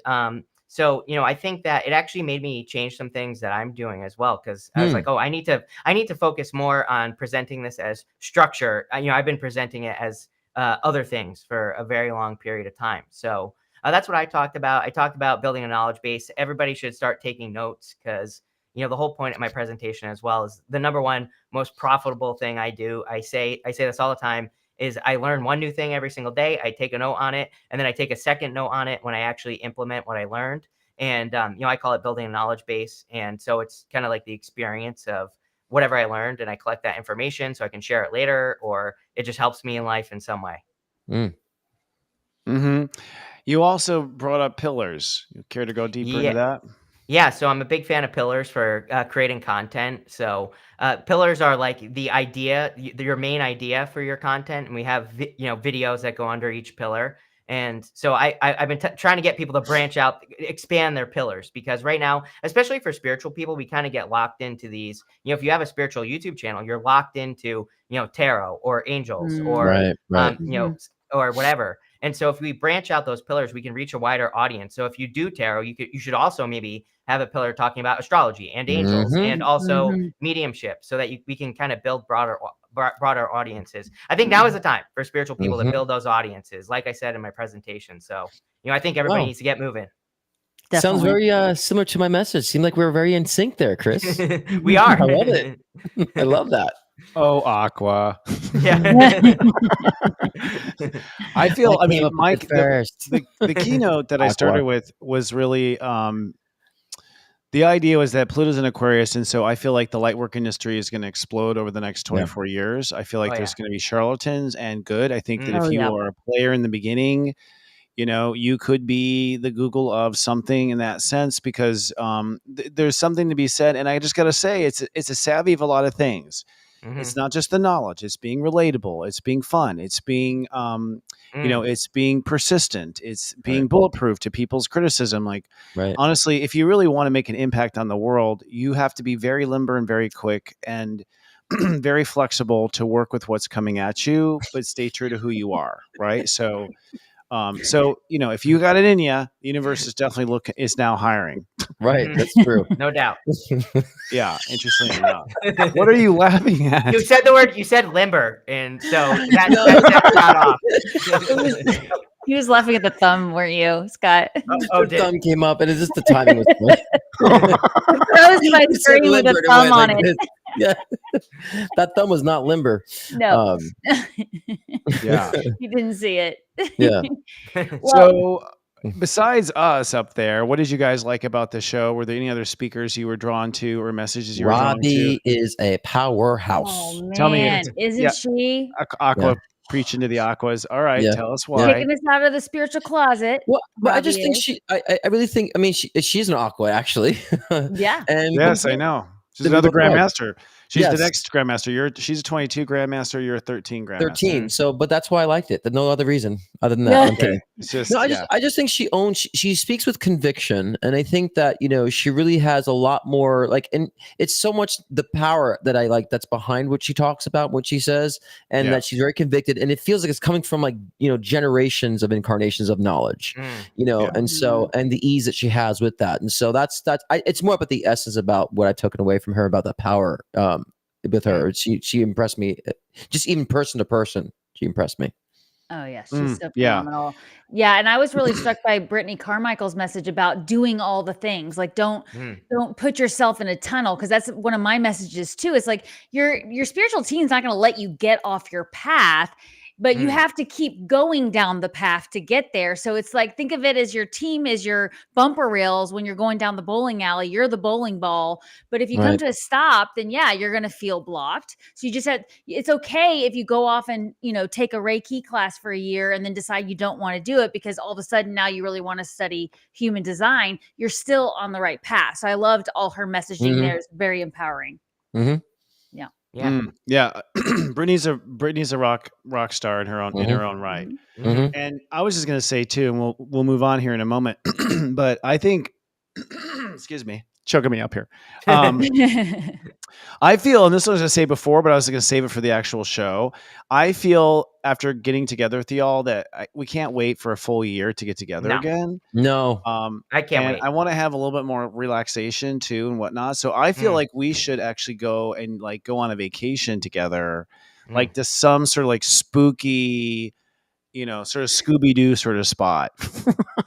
so, I think that it actually made me change some things that I'm doing as well. Cause I was like, oh, I need to focus more on presenting this as structure. I've been presenting it as other things for a very long period of time. So that's what I talked about. I talked about building a knowledge base. Everybody should start taking notes because, the whole point of my presentation as well is the number one most profitable thing I do. I say this all the time is I learn one new thing every single day. I take a note on it, and then I take a second note on it when I actually implement what I learned. And, I call it building a knowledge base. And so it's kind of like the experience of whatever I learned, and I collect that information so I can share it later, or it just helps me in life in some way. You also brought up pillars. You care to go deeper into that? Yeah, so I'm a big fan of pillars for creating content. So pillars are like the idea, your main idea for your content, and we have videos that go under each pillar. And so I've been trying to get people to branch out, expand their pillars, because right now, especially for spiritual people, we kind of get locked into these. If you have a spiritual YouTube channel, you're locked into tarot or angels or or whatever. And so if we branch out those pillars, we can reach a wider audience. So if you do tarot, you should also maybe have a pillar talking about astrology and angels and also mediumship, so that we can kind of build broader audiences. I think now is the time for spiritual people to build those audiences, like I said in my presentation. So, I think everybody needs to get moving. Definitely. Sounds very similar to my message. Seemed like we were very in sync there, Chris. We are. I love it. I love that. Oh, Aqua. Yeah. I feel, Mike, the keynote that I started with was really, the idea was that Pluto's in Aquarius. And so I feel like the lightwork industry is going to explode over the next 24 years. I feel like there's going to be charlatans and good. I think that if you are a player in the beginning, you could be the Google of something in that sense, because there's something to be said. And I just got to say, it's a savvy of a lot of things. It's not just the knowledge. It's being relatable. It's being fun. It's being, it's being persistent. It's being bulletproof to people's criticism. Like, honestly, if you really want to make an impact on the world, you have to be very limber and very quick and very flexible to work with what's coming at you, but stay true to who you are. Right. So, if you got it in you, the universe is now hiring. Right. That's true. No doubt. Yeah. Interesting enough. What are you laughing at? You said limber. And so that got off. He was laughing at the thumb, weren't you, Scott? The thumb came up, and it's just the timing was good. That was my screen with a thumb on it. Yeah, that thumb was not limber. No. Yeah, you didn't see it. Yeah. So, besides us up there, what did you guys like about the show? Were there any other speakers you were drawn to or messages you were drawn to? Robbie is a powerhouse. Oh man, Tell me, isn't she? Aqua, preaching to the aquas. All right, tell us why. Taking us out of the spiritual closet. Well, but I just think I really think, I mean, she's an aqua, actually. Yeah. And yes, I know. She's another grandmaster. She's the next grandmaster. She's a 22 grandmaster. You're a 13 grandmaster. 13. So, but that's why I liked it. There's no other reason other than that. Okay. It's just, no, I just think she speaks with conviction. And I think that, she really has a lot more and it's so much the power that I like that's behind what she talks about, what she says, and that she's very convicted. And it feels like it's coming from generations of incarnations of knowledge, and so, and the ease that she has with that. And so it's more about the essence about what I've taken away from her about the power, with her. She impressed me, just even person to person. She impressed me. Oh yeah, she's so phenomenal. Yeah, and I was really struck by Brittany Carmichael's message about doing all the things. Like don't put yourself in a tunnel, because that's one of my messages too. It's like your spiritual team's not going to let you get off your path, but you have to keep going down the path to get there. So it's like, think of it as your team is your bumper rails. When you're going down the bowling alley, you're the bowling ball. But if you come to a stop, then you're going to feel blocked. So you just it's okay if you go off and, take a Reiki class for a year and then decide you don't want to do it because all of a sudden now you really want to study human design. You're still on the right path. So I loved all her messaging there. It's very empowering. Yeah. Brittany's a rock star in her own right. And I was just going to say too, and we'll move on here in a moment, but I think, excuse me, choking me up here. I feel, and this was going to say before, but I was going to save it for the actual show. I feel after getting together with y'all that we can't wait for a full year to get together again. No, I can't wait. I want to have a little bit more relaxation too and whatnot. So I feel like we should actually go and go on a vacation together, to some sort of spooky, sort of Scooby-Doo sort of spot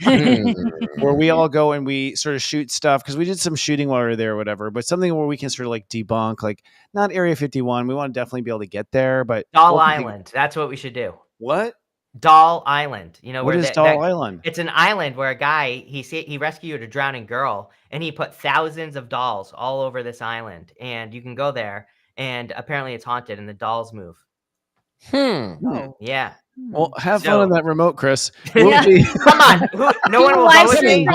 where we all go and we sort of shoot stuff. Cause we did some shooting while we were there or whatever, but something where we can sort of debunk, not Area 51. We want to definitely be able to get there, but Doll Island. That's what we should do. What? Doll Island. What is Doll Island? It's an island where a guy, he rescued a drowning girl and he put thousands of dolls all over this island, and you can go there and apparently it's haunted and the dolls move. Oh. Yeah. Well, have fun on that remote, Chris. Come on. No one will go with me.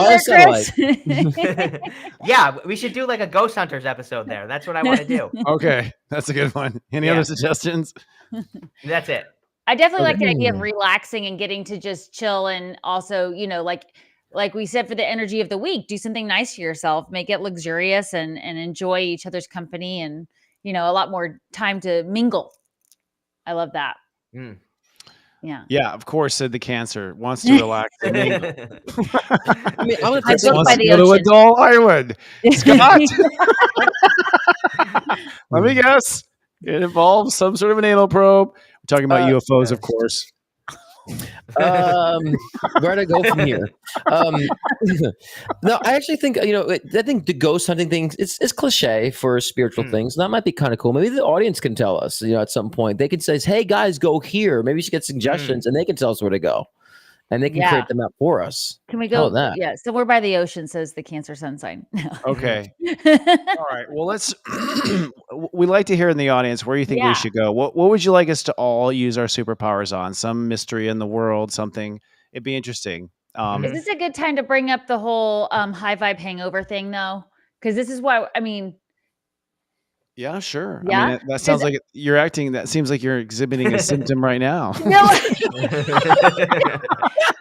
Yeah, we should do a Ghost Hunters episode there. That's what I want to do. Okay, that's a good one. Any other suggestions? That's it. I definitely like the idea of relaxing and getting to just chill, and also, like we said, for the energy of the week, do something nice to yourself, make it luxurious, and enjoy each other's company, and a lot more time to mingle. I love that. Yeah, of course, said the Cancer wants to relax. I mean, I'm going to go to a Doll Island. Scott, let me guess. It involves some sort of an anal probe. We're talking about UFOs, of course. Where to go from here? No, I actually think I think the ghost hunting thing it's cliche for spiritual things. That might be kind of cool. Maybe the audience can tell us. At some point they can say, "Hey guys, go here." Maybe we should get suggestions, and they can tell us where to go, and they can create the map for us. Can we go? Yeah, so we're by the ocean, says the Cancer sun sign. Okay. All right. Well, let's. We like to hear in the audience where you think we should go. What would you like us to all use our superpowers on? Some mystery in the world, something. It'd be interesting. Is this a good time to bring up the whole high vibe hangover thing, though? Because this is why. I mean. Yeah, sure. Yeah? I mean, that sounds like you're acting. That seems like you're exhibiting a symptom right now. No.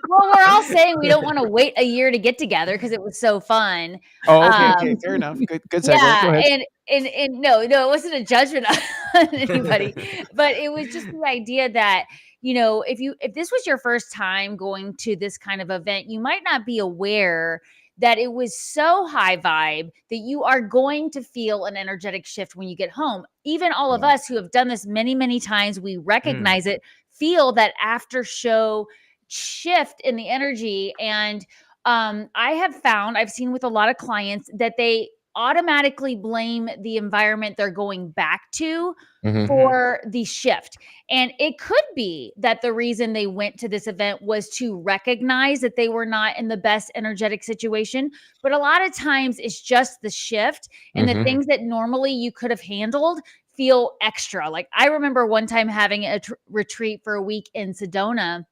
Well, we're all saying we don't want to wait a year to get together because it was so fun. Oh, okay, fair enough. Good segue. Yeah, Go ahead. and no, it wasn't a judgment on anybody, but it was just the idea that if this was your first time going to this kind of event, you might not be aware that it was so high vibe that you are going to feel an energetic shift when you get home. Even all of us who have done this many, many times, we recognize it, feel that after show shift in the energy. And I've seen with a lot of clients that they automatically blame the environment they're going back to for the shift. And it could be that the reason they went to this event was to recognize that they were not in the best energetic situation. But a lot of times it's just the shift, and the things that normally you could have handled feel extra. Like I remember one time having a retreat for a week in Sedona.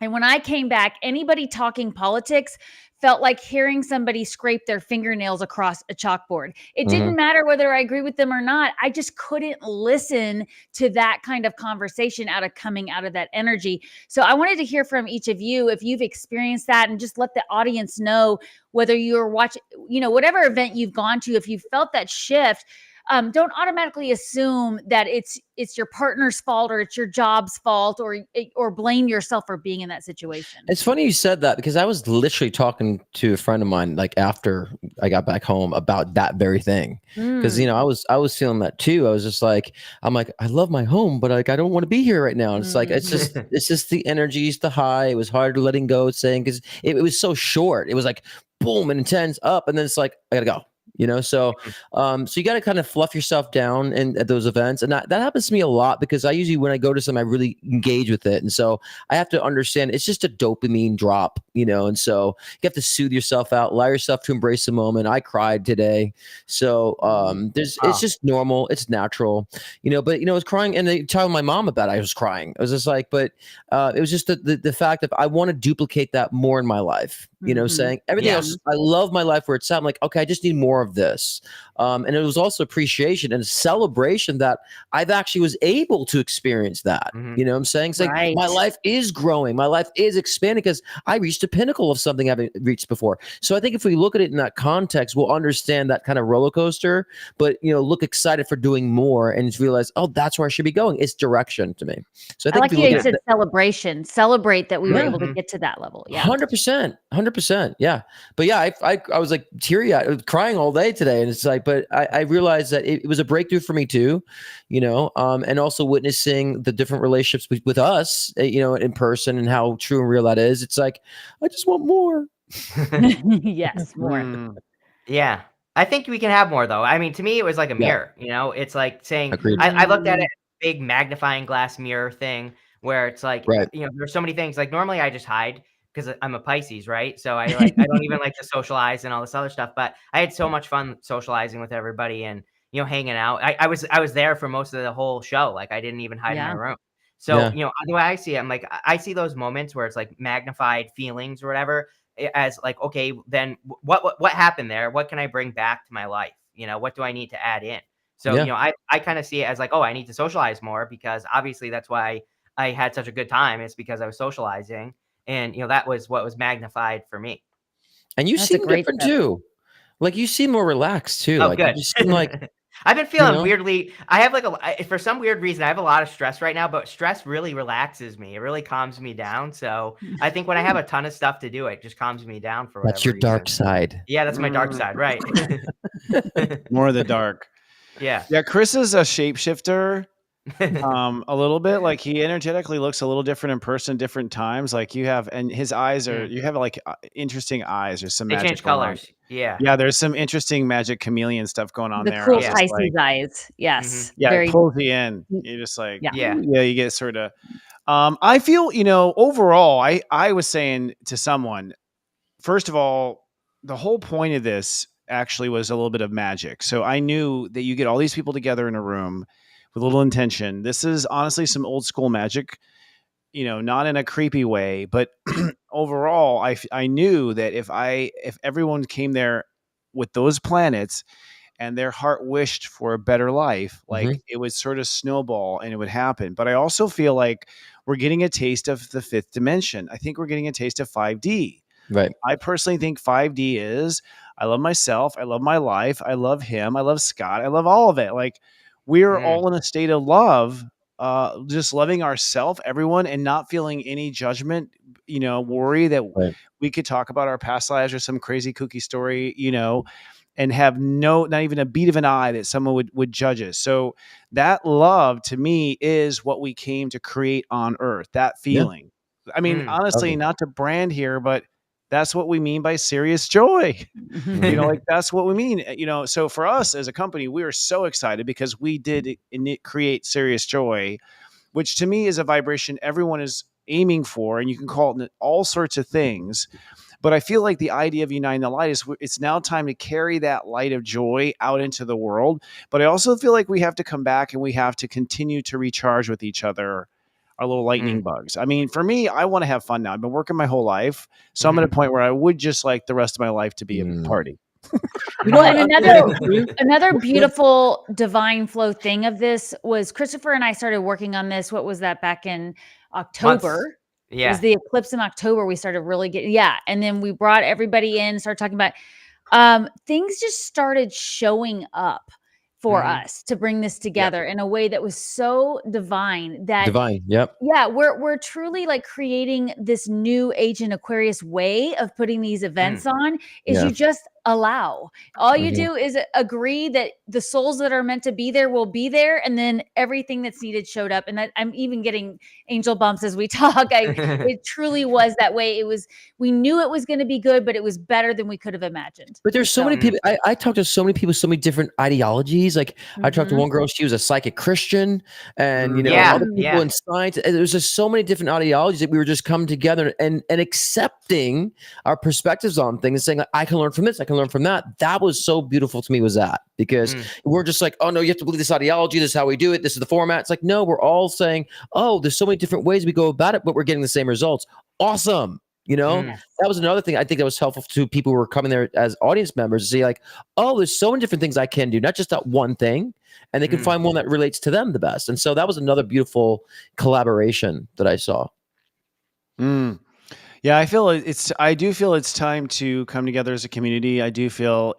And when I came back, anybody talking politics felt like hearing somebody scrape their fingernails across a chalkboard. It didn't matter whether I agree with them or not. I just couldn't listen to that kind of conversation coming out of that energy. So I wanted to hear from each of you if you've experienced that, and just let the audience know whether you're watching, whatever event you've gone to, if you felt that shift. Don't automatically assume that it's your partner's fault or it's your job's fault, or blame yourself for being in that situation. It's funny you said that, because I was literally talking to a friend of mine like after I got back home about that very thing. Because I was feeling that too. I was just like, I'm like, I love my home, but like I don't want to be here right now. And it's like it's just the energies, the high. It was hard letting go, saying, because it was so short. It was like boom and intense up, and then it's like I gotta go. So you got to kind of fluff yourself down at those events. And that happens to me a lot, because I usually, when I go to some, I really engage with it. And so I have to understand it's just a dopamine drop, and so you have to soothe yourself out, allow yourself to embrace the moment. I cried today. So it's just normal. It's natural, but I was crying, and they telling my mom about it. I was crying. I was just like, but it was just the fact that I want to duplicate that more in my life, saying everything else. I love my life where it's at. I'm like, okay, I just need more of this. And it was also appreciation and celebration that I've actually was able to experience that. You know what I'm saying? It's like my life is growing. My life is expanding because I reached a pinnacle of something I haven't reached before. So I think if we look at it in that context, we'll understand that kind of roller coaster, but, look excited for doing more and just realize, oh, that's where I should be going. It's direction to me. So I think like you said celebration, celebrate that we were able to get to that level. Yeah. 100%. Yeah. But yeah, I was like teary-eyed, crying all day today. And it's like, but I realized that it was a breakthrough for me too, and also witnessing the different relationships with us, in person, and how true and real that is. It's like, I just want more. Yes, more. Yeah. I think we can have more, though. I mean, to me, it was like a mirror, it's like saying, I looked at it, big magnifying glass mirror thing, where it's like, there's so many things. Like normally I just hide because I'm a Pisces, right? So I don't even like to socialize and all this other stuff. But I had so much fun socializing with everybody and hanging out. I was there for most of the whole show. Like I didn't even hide in my room. So the way I see it, I'm like, I see those moments where it's like magnified feelings or whatever, as like, okay, then what happened there? What can I bring back to my life? What do I need to add in? So I kind of see it as like, oh, I need to socialize more, because obviously that's why I had such a good time. It's because I was socializing. And, that was what was magnified for me. And you seem different too. Like you seem more relaxed too. Oh, like good. You seem like I've been feeling weirdly. I have for some weird reason, I have a lot of stress right now, but stress really relaxes me. It really calms me down. So I think when I have a ton of stuff to do, it just calms me down for whatever That's your reason. dark side. Yeah, that's my dark side. Right. More of the dark. Yeah. Yeah. Chris is a shapeshifter. A little bit, like he energetically looks a little different in person, different times. Like you have, and his eyes are, you have like interesting eyes. There's some magic change colors. Yeah. Yeah. There's some interesting magic chameleon stuff going on there. Cool Pisces eyes. Yes. Yeah. It pulls you in. You're just like, you get sort of, I feel, overall, I was saying to someone, first of all, the whole point of this actually was a little bit of magic. So I knew that you get all these people together in a room with a little intention. This is honestly some old school magic, not in a creepy way, but overall, I knew that if everyone came there with those planets and their heart wished for a better life, like it would sort of snowball and it would happen. But I also feel like we're getting a taste of the fifth dimension. I think we're getting a taste of 5D. Right. I personally think 5D is, I love myself. I love my life. I love him. I love Scott. I love all of it. Like, we're all in a state of love, just loving ourselves, everyone, and not feeling any judgment, worry that we could talk about our past lives or some crazy kooky story, and have not even a beat of an eye that someone would judge us. So that love to me is what we came to create on Earth, that feeling. Yeah. I mean, honestly, not to brand here, but that's what we mean by serious joy. Like that's what we mean. So for us as a company, we are so excited because we did create serious joy, which to me is a vibration everyone is aiming for, and you can call it all sorts of things. But I feel like the idea of uniting the light is it's now time to carry that light of joy out into the world. But I also feel like we have to come back and we have to continue to recharge with each other, our little lightning bugs. I mean, for me, I want to have fun now. I've been working my whole life. So I'm at a point where I would just like the rest of my life to be a party. Well, and another beautiful divine flow thing of this was Christopher and I started working on this. What was that, back in October? Yeah. It was the eclipse in October. We started really getting, and then we brought everybody in, started talking about things just started showing up for us to bring this together in a way that was so divine Yep. Yeah, we're truly like creating this new age in Aquarius way of putting these events on is you just allow. All you do is agree that the souls that are meant to be there will be there, and then everything that's needed showed up. And that I'm even getting angel bumps as we talk. It truly was that way. We knew it was going to be good, but it was better than we could have imagined. But there's so many people. I talked to so many people, so many different ideologies. Like I talked to one girl, she was a psychic Christian, and other people in science. And there's just so many different ideologies that we were just coming together and accepting our perspectives on things and saying, like, I can learn from this, I can learn from that. That was so beautiful to me, was that, because we're just like, oh no, you have to believe this ideology, this is how we do it, this is the format. It's like, no, we're all saying, oh, there's so many different ways we go about it, but we're getting the same results. Awesome. That was another thing I think that was helpful to people who were coming there as audience members, to see like, oh, there's so many different things I can do, not just that one thing, and they can find one that relates to them the best. And so that was another beautiful collaboration that I saw. Yeah, I do feel it's time to come together as a community. I do feel,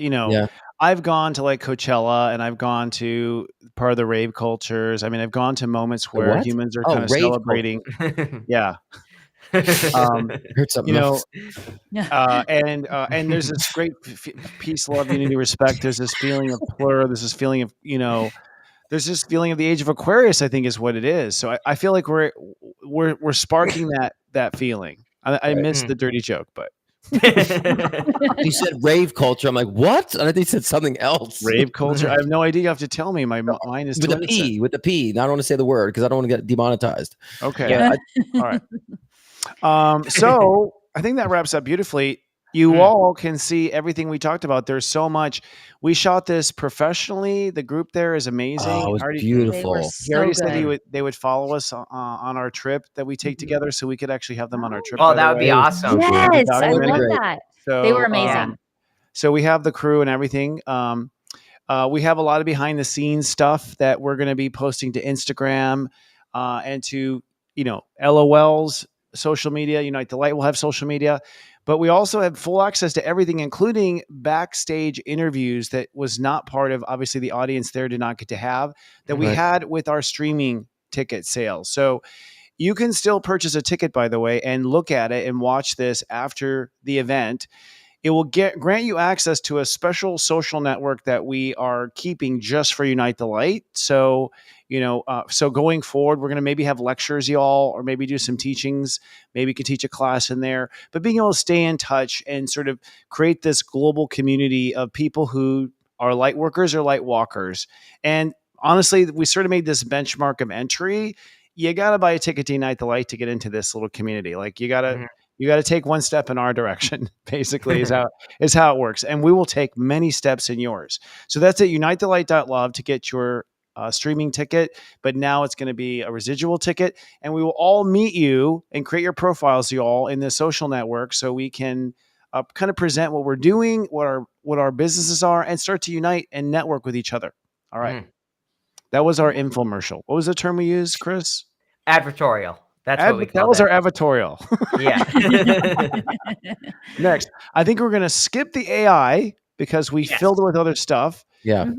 I've gone to like Coachella, and I've gone to part of the rave cultures. I mean, I've gone to moments where humans are kind of celebrating. Yeah. Heard something else. And there's this great peace, love, unity, respect. There's this feeling of plur. There's this feeling of, there's this feeling of the age of Aquarius, I think is what it is. So I feel like we're sparking that feeling. I missed the dirty joke, but you said rave culture. I'm like, what? And I think you said something else. Rave culture. I have no idea. You have to tell me. My mind is with the P. With the P. Now I don't want to say the word because I don't want to get demonetized. Okay. All right. So I think that wraps up beautifully. You all can see everything we talked about. There's so much. We shot this professionally. The group there is amazing. Oh, it was beautiful. He already said they would follow us on our trip that we take together, so we could actually have them on our trip. Oh, that would be awesome. Yes, I love that. So, they were amazing. So we have the crew and everything. We have a lot of behind the scenes stuff that we're going to be posting to Instagram and to, LOL's social media. Unite the Light will have social media. But we also have full access to everything, including backstage interviews that was not part of, obviously, the audience there did not get to have, that we had with our streaming ticket sales. So you can still purchase a ticket, by the way, and look at it and watch this after the event. It will grant you access to a special social network that we are keeping just for Unite the Light. So, so going forward, we're going to maybe have lectures, y'all, or maybe do some teachings. Maybe you can teach a class in there, but being able to stay in touch and sort of create this global community of people who are light workers or light walkers. And honestly, we sort of made this benchmark of entry. You got to buy a ticket to Unite the Light to get into this little community. Like you got to take one step in our direction, basically, is how it works. And we will take many steps in yours. So that's at unitethelight.love to get your streaming ticket. But now it's going to be a residual ticket. And we will all meet you and create your profiles, you all, in this social network so we can kind of present what we're doing, what our businesses are, and start to unite and network with each other. All right. That was our infomercial. What was the term we used, Chris? Advertorial. That's what we call it. That was our advertorial. Yeah. Next, I think we're going to skip the AI because we filled it with other stuff. Yeah.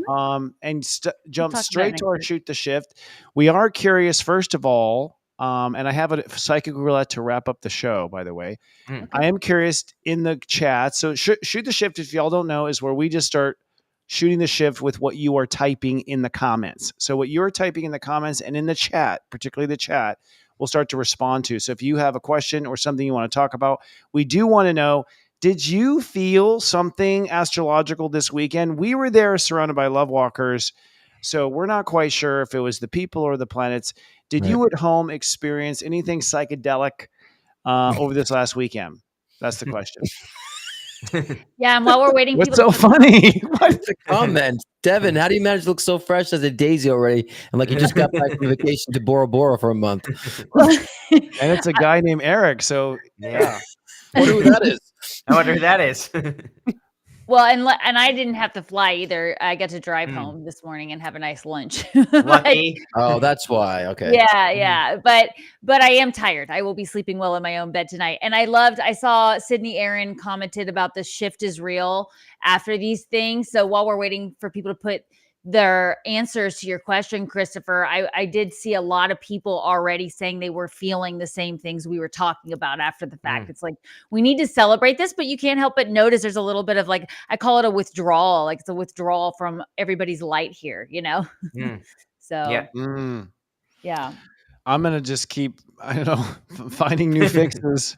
And jump straight to our shoot the shift. We are curious, first of all, and I have a psychic roulette to wrap up the show, by the way. I am curious in the chat. So shoot the shift, if y'all don't know, is where we just start shooting the shift with what you are typing in the comments. So what you're typing in the comments and in the chat, particularly the chat, we'll start to respond to. So if you have a question or something you want to talk about, we do want to know, did you feel something astrological this weekend? We were there surrounded by love walkers, so we're not quite sure if it was the people or the planets. Did you at home experience anything psychedelic over this last weekend? That's the question. Yeah, and while we're waiting, what's so funny? What's the comment? Devon, how do you manage to look so fresh as a daisy already? And like you just got back from vacation to Bora Bora for a month. And it's a guy named Eric. So yeah. I wonder who that is. I wonder who that is. Well, and I didn't have to fly either. I got to drive home this morning and have a nice lunch. Lucky. Oh, that's why. Okay. Yeah. But I am tired. I will be sleeping well in my own bed tonight. And I saw Sydney Aaron commented about the shift is real after these things. So while we're waiting for people to put their answers to your question, Christopher, I did see a lot of people already saying they were feeling the same things we were talking about after the fact. It's like, we need to celebrate this, but you can't help but notice there's a little bit of like, I call it a withdrawal. Like it's a withdrawal from everybody's light here, you know? So yeah. I'm going to just keep, I don't know, finding new fixes.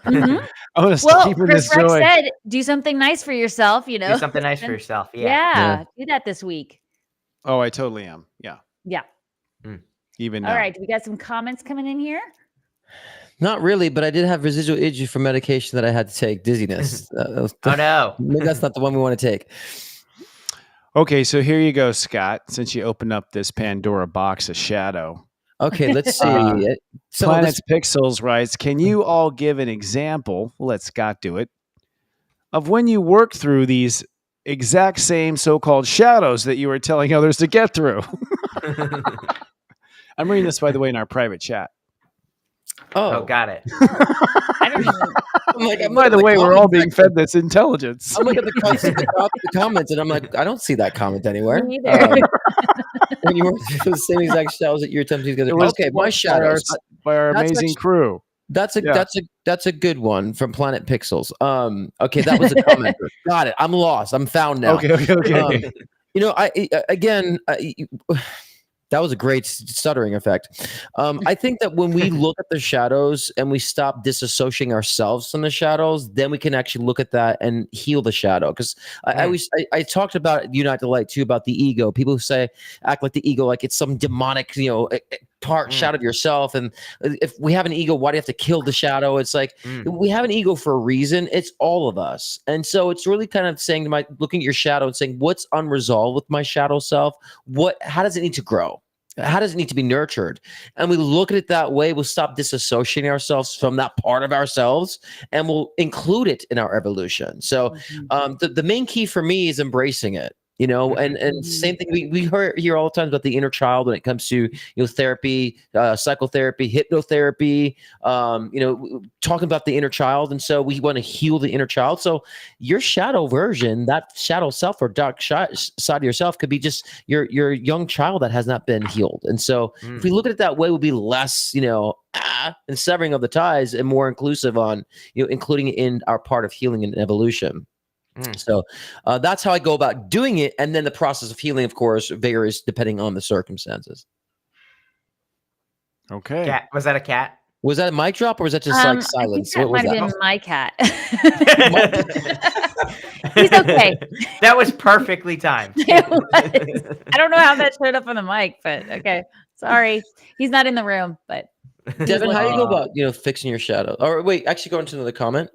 I'm going to keep Chris this Reck joy. said, do something nice for yourself, you know? Do something nice for yourself. Yeah. Do that this week. Oh, I totally am. Yeah. Even now. All right. We got some comments coming in here. Not really, but I did have residual itch from medication that I had to take, dizziness. Oh, no. Maybe that's not the one we want to take. Okay, so here you go, Scott, since you opened up this Pandora box of shadow. Okay, let's see. Planets Pixels writes, can you all give an example, we'll let Scott do it, of when you worked through these exact same so-called shadows that you were telling others to get through? I'm reading this, by the way, in our private chat. Oh, got it. By the way, we're all being fed this intelligence. I'm looking at the comments, and I'm like, I don't see that comment anywhere. Me neither. When you were the same exact shadows that you're attempting to get. Okay, my shadows by our amazing crew. That's a good one from Planet Pixels. Okay, that was a commenter. Got it. I'm lost. I'm found now. Okay. You know, that was a great stuttering effect. I think that when we look at the shadows and we stop disassociating ourselves from the shadows, then we can actually look at that and heal the shadow. Because I talked about Unite the Light too, about the ego. People who act like the ego, like it's some demonic, part shadow of yourself. And if we have an ego, why do you have to kill the shadow? It's like we have an ego for a reason. It's all of us. And so it's really kind of saying looking at your shadow and saying, what's unresolved with my shadow self? How does it need to grow? How does it need to be nurtured? And we look at it that way. We'll stop disassociating ourselves from that part of ourselves, and we'll include it in our evolution. So the main key for me is embracing it. And same thing we hear all the time about the inner child when it comes to therapy, psychotherapy, hypnotherapy, talking about the inner child. And so we want to heal the inner child. So your shadow version, that shadow self or dark side of yourself, could be just your young child that has not been healed. And so if we look at it that way, we'll be less and severing of the ties and more inclusive on including it in our part of healing and evolution. So that's how I go about doing it. And then the process of healing, of course, varies depending on the circumstances. Okay. Cat. Was that a cat? Was that a mic drop or was that just like silence? I think what was might that? have been my cat. He's okay. That was perfectly timed. I don't know how that showed up on the mic, but okay. Sorry. He's not in the room, but. Devon, how do you go about, fixing your shadow? Or wait, actually go into another comment.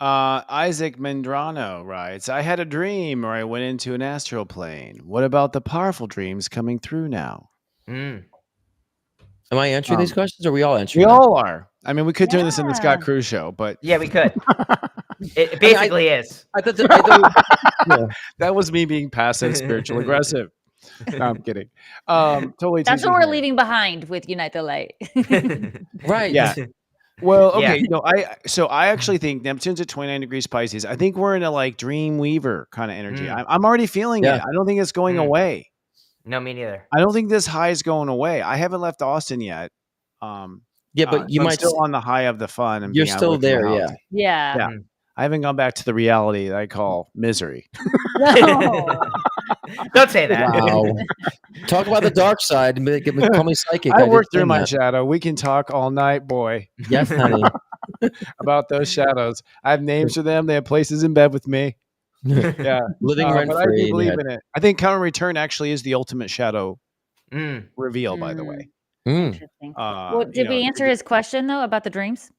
Isaac Mendrano writes, I had a dream or I went into an astral plane. What about the powerful dreams coming through now? Am I answering these questions or are we all answering? We all are. I mean, we could turn this into the Scott Cruz show, but yeah, we could. It basically is. I thought that was me being passive, spiritual aggressive. No, I'm kidding. Totally. That's what we're leaving behind with Unite the Light. Right. Yeah. Well, okay. Yeah. I actually think Neptune's at 29 degrees Pisces. I think we're in a dream weaver kind of energy. I'm already feeling it. I don't think it's going away. No, me neither. I don't think this high is going away. I haven't left Austin yet. But you might still on the high of the fun. And you're still there. Yeah. I haven't gone back to the reality that I call misery. No. Don't say that. Wow. Talk about the dark side and call me psychic. I worked through my shadow. We can talk all night, boy. Yes, honey. About those shadows. I have names for them. They have places in bed with me. Yeah. Living rent but free. I do believe in it. I think Counter Return actually is the ultimate shadow reveal, by the way. Interesting. Well, did we answer his question though about the dreams?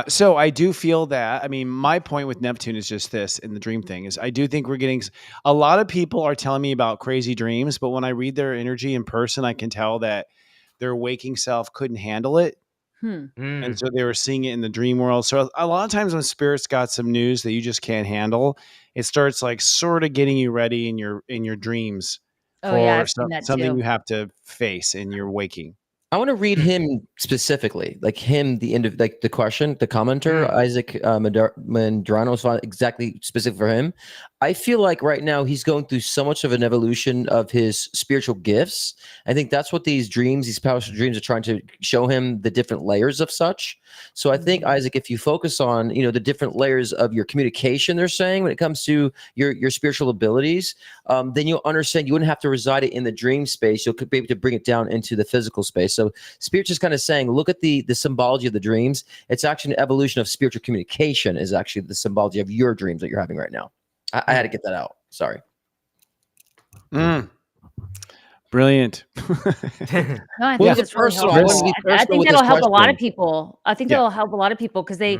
So I do feel that, I mean, my point with Neptune is just this in the dream thing is I do think we're getting, a lot of people are telling me about crazy dreams, but when I read their energy in person, I can tell that their waking self couldn't handle it. And so they were seeing it in the dream world. So a lot of times when spirit's got some news that you just can't handle, it starts like sort of getting you ready in your dreams for something you have to face in your waking. I want to read him specifically, like him, like the question, the commenter, Isaac Mandrano is exactly specific for him. I feel like right now he's going through so much of an evolution of his spiritual gifts. I think that's what these dreams, these powerful dreams, are trying to show him, the different layers of such. So I think, Isaac, if you focus on, the different layers of your communication, they're saying when it comes to your spiritual abilities, then you'll understand you wouldn't have to reside it in the dream space. You'll be able to bring it down into the physical space. So Spirit's just kind of saying, look at the symbology of the dreams. It's actually an evolution of spiritual communication is actually the symbology of your dreams that you're having right now. I had to get that out. Sorry. Brilliant. No, I think that's personal. I think that'll help a lot of people. I think that'll help a lot of people because they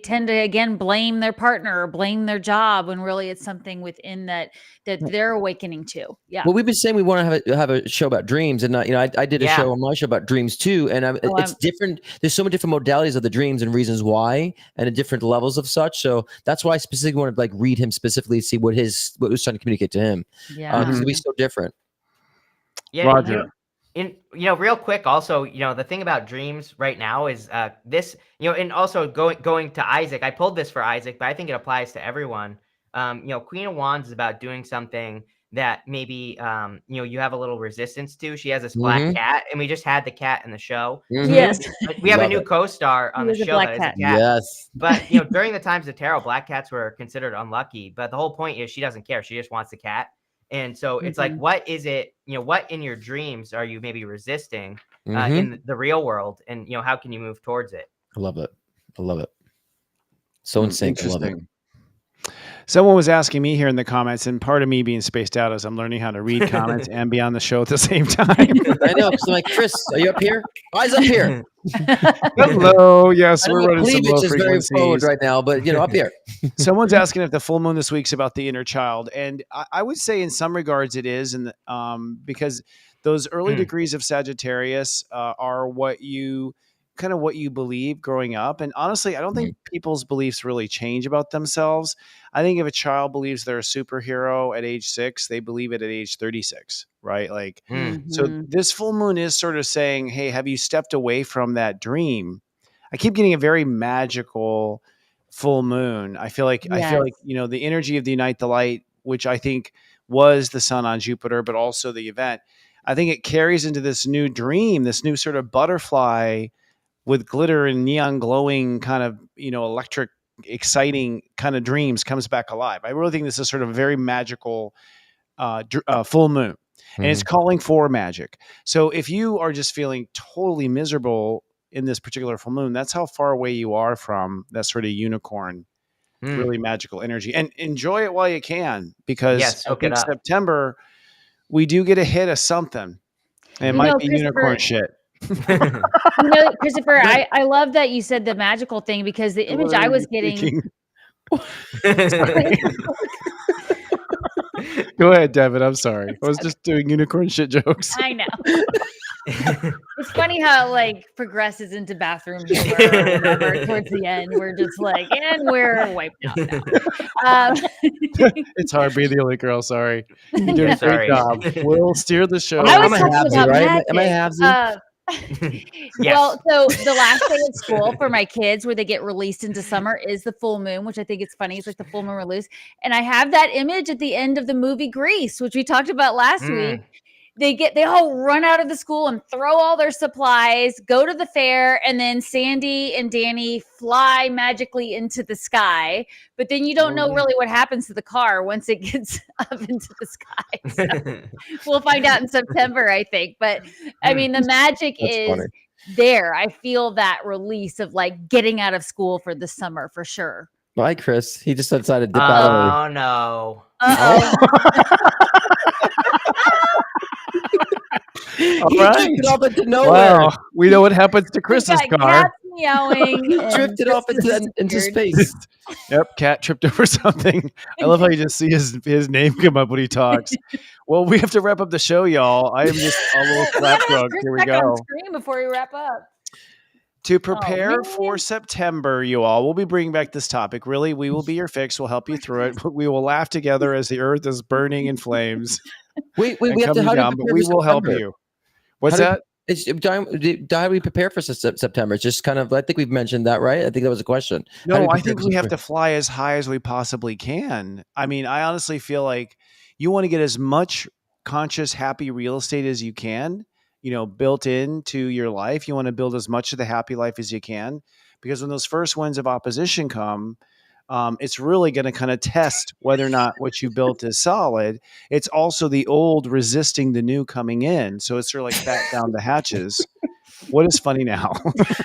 tend to again blame their partner or blame their job when really it's something within that they're awakening to. Yeah. Well, we've been saying we want to have a show about dreams, and I did a show on my show about dreams too, and it's different. There's so many different modalities of the dreams and reasons why, and at different levels of such. So that's why I specifically wanted to like read him specifically, see what was trying to communicate to him. Yeah, it's gonna be so different. Yeah, Roger. Real quick, also, the thing about dreams right now is this, and also going to Isaac, I pulled this for Isaac, but I think it applies to everyone. Queen of Wands is about doing something that maybe, you have a little resistance to. She has this black cat, and we just had the cat in the show. Yes. We have a new co-star on the show that is a cat. Yes. But, during the times of tarot, black cats were considered unlucky. But the whole point is she doesn't care. She just wants the cat. And so it's like, what is it, what in your dreams are you maybe resisting in the real world? And, how can you move towards it? I love it. So insane. Interesting. Someone was asking me here in the comments, and part of me being spaced out is I'm learning how to read comments and be on the show at the same time. I know. So like, Chris, are you up here? Eyes up here. Hello. Yes, we're running some low frequencies. Very forward right now, but up here. Someone's asking if the full moon this week is about the inner child, and I would say in some regards it is, and because those early degrees of Sagittarius are what you believe growing up. And honestly, I don't think people's beliefs really change about themselves. I think if a child believes they're a superhero at age 6, they believe it at age 36, right? Like, so this full moon is sort of saying, hey, have you stepped away from that dream? I keep getting a very magical full moon. I feel like, the energy of the Unite the Light, which I think was the sun on Jupiter, but also the event, I think it carries into this new dream, this new sort of butterfly with glitter and neon glowing kind of, electric, exciting kind of dreams comes back alive. I really think this is sort of a very magical full moon, and it's calling for magic. So if you are just feeling totally miserable in this particular full moon, that's how far away you are from that sort of unicorn, really magical energy. And enjoy it while you can, because I think September, we do get a hit of something. And it might be unicorn shit. Christopher, I love that you said the magical thing, because the image I was getting. Go ahead, Devon. I'm sorry. I was just doing unicorn shit jokes. I know. It's funny how it progresses into bathroom humor or whatever towards the end. We're just like, and we're wiped out now. It's hard being the only girl. Sorry. You're doing a great job. We'll steer the show. I'm a halvesy, right? Am I halvesy? Yes. Well, so the last day of school for my kids where they get released into summer is the full moon, which I think is funny. It's like the full moon release. And I have that image at the end of the movie Grease, which we talked about last week. They all run out of the school and throw all their supplies, go to the fair, and then Sandy and Danny fly magically into the sky. But then you don't know really what happens to the car once it gets up into the sky. So we'll find out in September, I think. But I mean, the magic is funny. There. I feel that release of getting out of school for the summer for sure. Bye, Chris. He just decided to dip out. Oh, no. Uh-oh. All right. Drifted off into nowhere. Wow. We know what happens to Chris's car. Cats meowing. Drifted off into space. Yep, cat tripped over something. I love how you just see his name come up when he talks. Well, we have to wrap up the show, y'all. I am just a little slap drunk. Here we go. On screen before we wrap up. To prepare for September, you all, we'll be bringing back this topic. Really, we will be your fix. We'll help you through it. We will laugh together as the earth is burning in flames. Wait, we have to. But we will help you. What's that? How do we prepare for September? It's just kind of, I think we've mentioned that, right? I think that was a question. No, I think we have to fly as high as we possibly can. I mean, I honestly feel like you want to get as much conscious, happy real estate as you can, built into your life. You want to build as much of the happy life as you can, because when those first winds of opposition come, it's really going to kind of test whether or not what you built is solid. It's also the old resisting the new coming in. So it's sort of like bat down the hatches. What is funny now?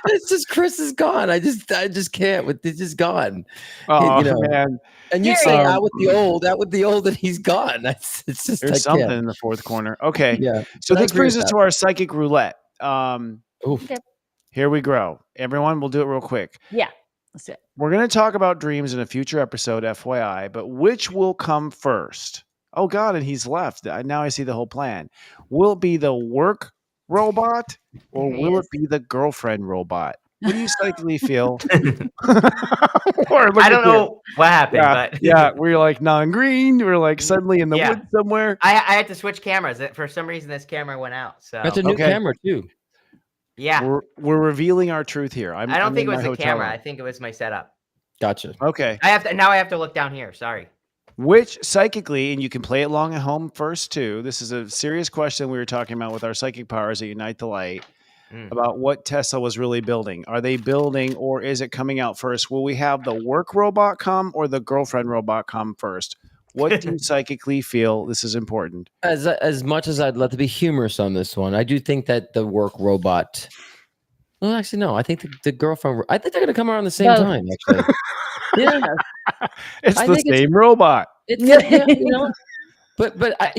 It's just Chris is gone. I just can't. It's just gone. Oh, man. And you say out with the old, and he's gone. It's just there's something in the fourth corner. Okay. Yeah. So this brings us to our psychic roulette. Okay. Here we go. Everyone, we'll do it real quick. Yeah. Let's do it. We're going to talk about dreams in a future episode, FYI, but which will come first? Oh, God, and he's left. Now I see the whole plan. Will it be the work robot, or will it be the girlfriend robot? What do you psychically feel? I don't know what happened, but yeah, we're like non-green. We're like suddenly in the woods somewhere. I had to switch cameras. For some reason, this camera went out. So that's a new camera too. Yeah, we're revealing our truth here. I don't think it was the camera. I think it was my setup. Gotcha. Okay. I have to look down here. Sorry. Which psychically, and you can play it along at home first too. This is a serious question we were talking about with our psychic powers that unite the light about what Tesla was really building. Are they building, or is it coming out first? Will we have the work robot come or the girlfriend robot come first? What do you psychically feel? This is important. As much as I'd love to be humorous on this one, I do think that the work robot. Well, actually, no. I think the girlfriend. I think they're going to come around the same time. Actually, yeah, it's the same robot. But I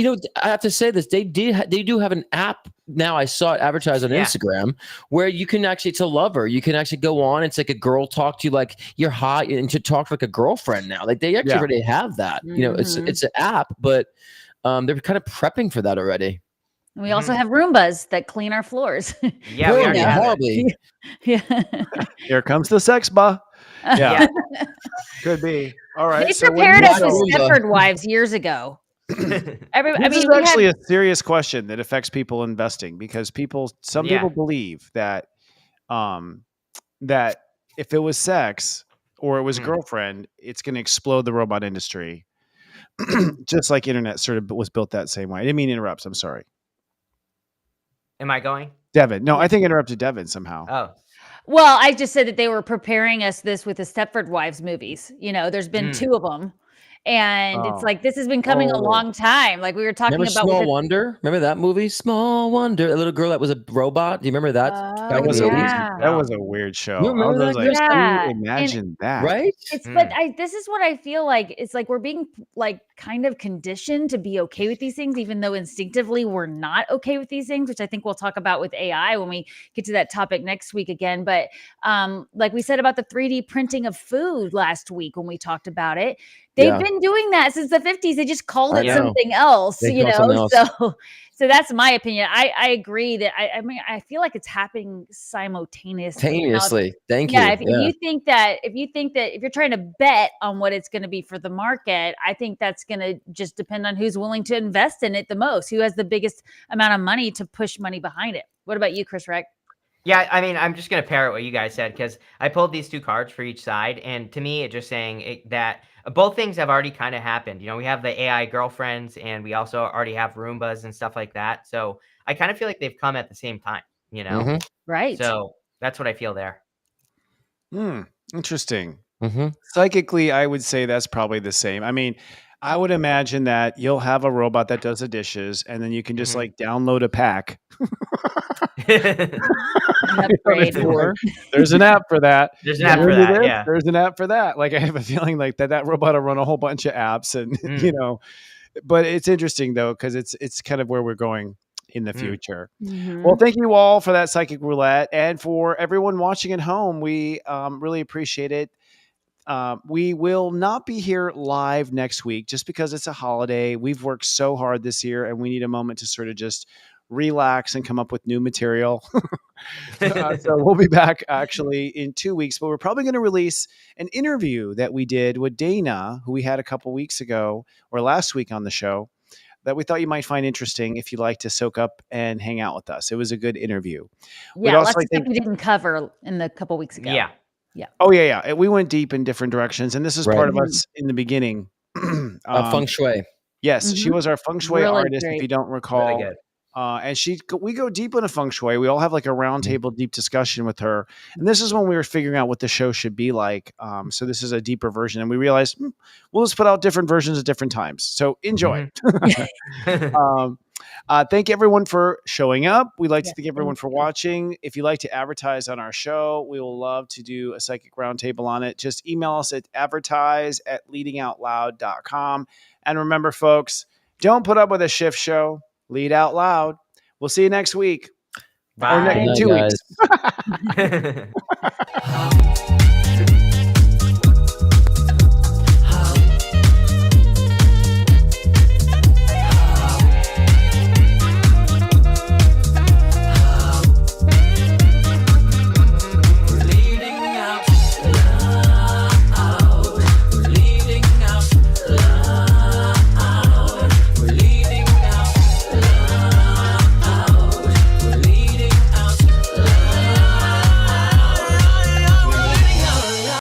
have to say this. They do have an app now. I saw it advertised on Instagram where you can actually, it's a lover. You can actually go on. It's like a girl talk to you like you're hot and to talk like a girlfriend now. Like they actually already have that. It's an app, but they're kind of prepping for that already. And we also have Roombas that clean our floors. Yeah, we already have horribly. Yeah. Here comes the sex spa. Yeah. Could be. All right. They prepared us with Stepford Wives years ago. This is actually a serious question that affects people investing, because some people believe that that if it was sex or it was girlfriend, it's going to explode the robot industry. Just like internet sort of was built that same way. I didn't mean to interrupt. I'm sorry. Am I going? Devon. No, I think I interrupted Devon somehow. Oh. Well, I just said that they were preparing us with the Stepford Wives movies. There's been 2 of them. And it's like, this has been coming a long time. Like we were talking about Small Wonder. Remember that movie? Small Wonder. A little girl that was a robot. Do you remember that? That was a weird show. You remember that? Imagine that. Right? But this is what I feel like. It's like we're being like kind of conditioned to be okay with these things, even though instinctively we're not okay with these things, which I think we'll talk about with AI when we get to that topic next week again. But like we said about the 3D printing of food last week when we talked about it, they've been doing that since the 50s. They just called it something else, So that's my opinion. I agree that I feel like it's happening simultaneously. Thank you. If you think that if you're trying to bet on what it's going to be for the market, I think that's going to just depend on who's willing to invest in it the most, who has the biggest amount of money to push money behind it. What about you, Chris Reck? Yeah, I mean, I'm just going to parrot what you guys said, because I pulled these 2 cards for each side. And to me, it's just saying that both things have already kind of happened. We have the AI girlfriends, and we also already have Roombas and stuff like that. So I kind of feel like they've come at the same time, Right. So that's what I feel there. Interesting. Psychically, I would say that's probably the same. I mean, I would imagine that you'll have a robot that does the dishes, and then you can just like download a pack. There's an app for that. There's an app for that. Yeah. There's an app for that. Like I have a feeling like that robot will run a whole bunch of apps, and but it's interesting though, because it's kind of where we're going. in the future. Well, thank you all for that psychic roulette, and for everyone watching at home. We really appreciate it. We will not be here live next week just because it's a holiday. We've worked so hard this year, and we need a moment to sort of just relax and come up with new material. So we'll be back actually in 2 weeks, but we're probably going to release an interview that we did with Dana, who we had a couple weeks ago or last week on the show, that we thought you might find interesting if you'd like to soak up and hang out with us. It was a good interview. Yeah, lots of stuff we didn't cover in the couple weeks ago. Yeah. Oh, yeah. We went deep in different directions, and this is part of us in the beginning. Feng Shui. Yes, she was our Feng Shui artist, if you don't recall. Really good. And we go deep into Feng Shui. We all have like a roundtable deep discussion with her. And this is when we were figuring out what the show should be like. So this is a deeper version. And we realized we'll just put out different versions at different times. So enjoy. Thank everyone for showing up. We'd like to thank everyone for watching. If you'd like to advertise on our show, we will love to do a psychic roundtable on it. Just email us at advertise@leadingoutloud.com. And remember, folks, don't put up with a shift show. Lead out loud. We'll see you next week. Bye. Or in 2 weeks.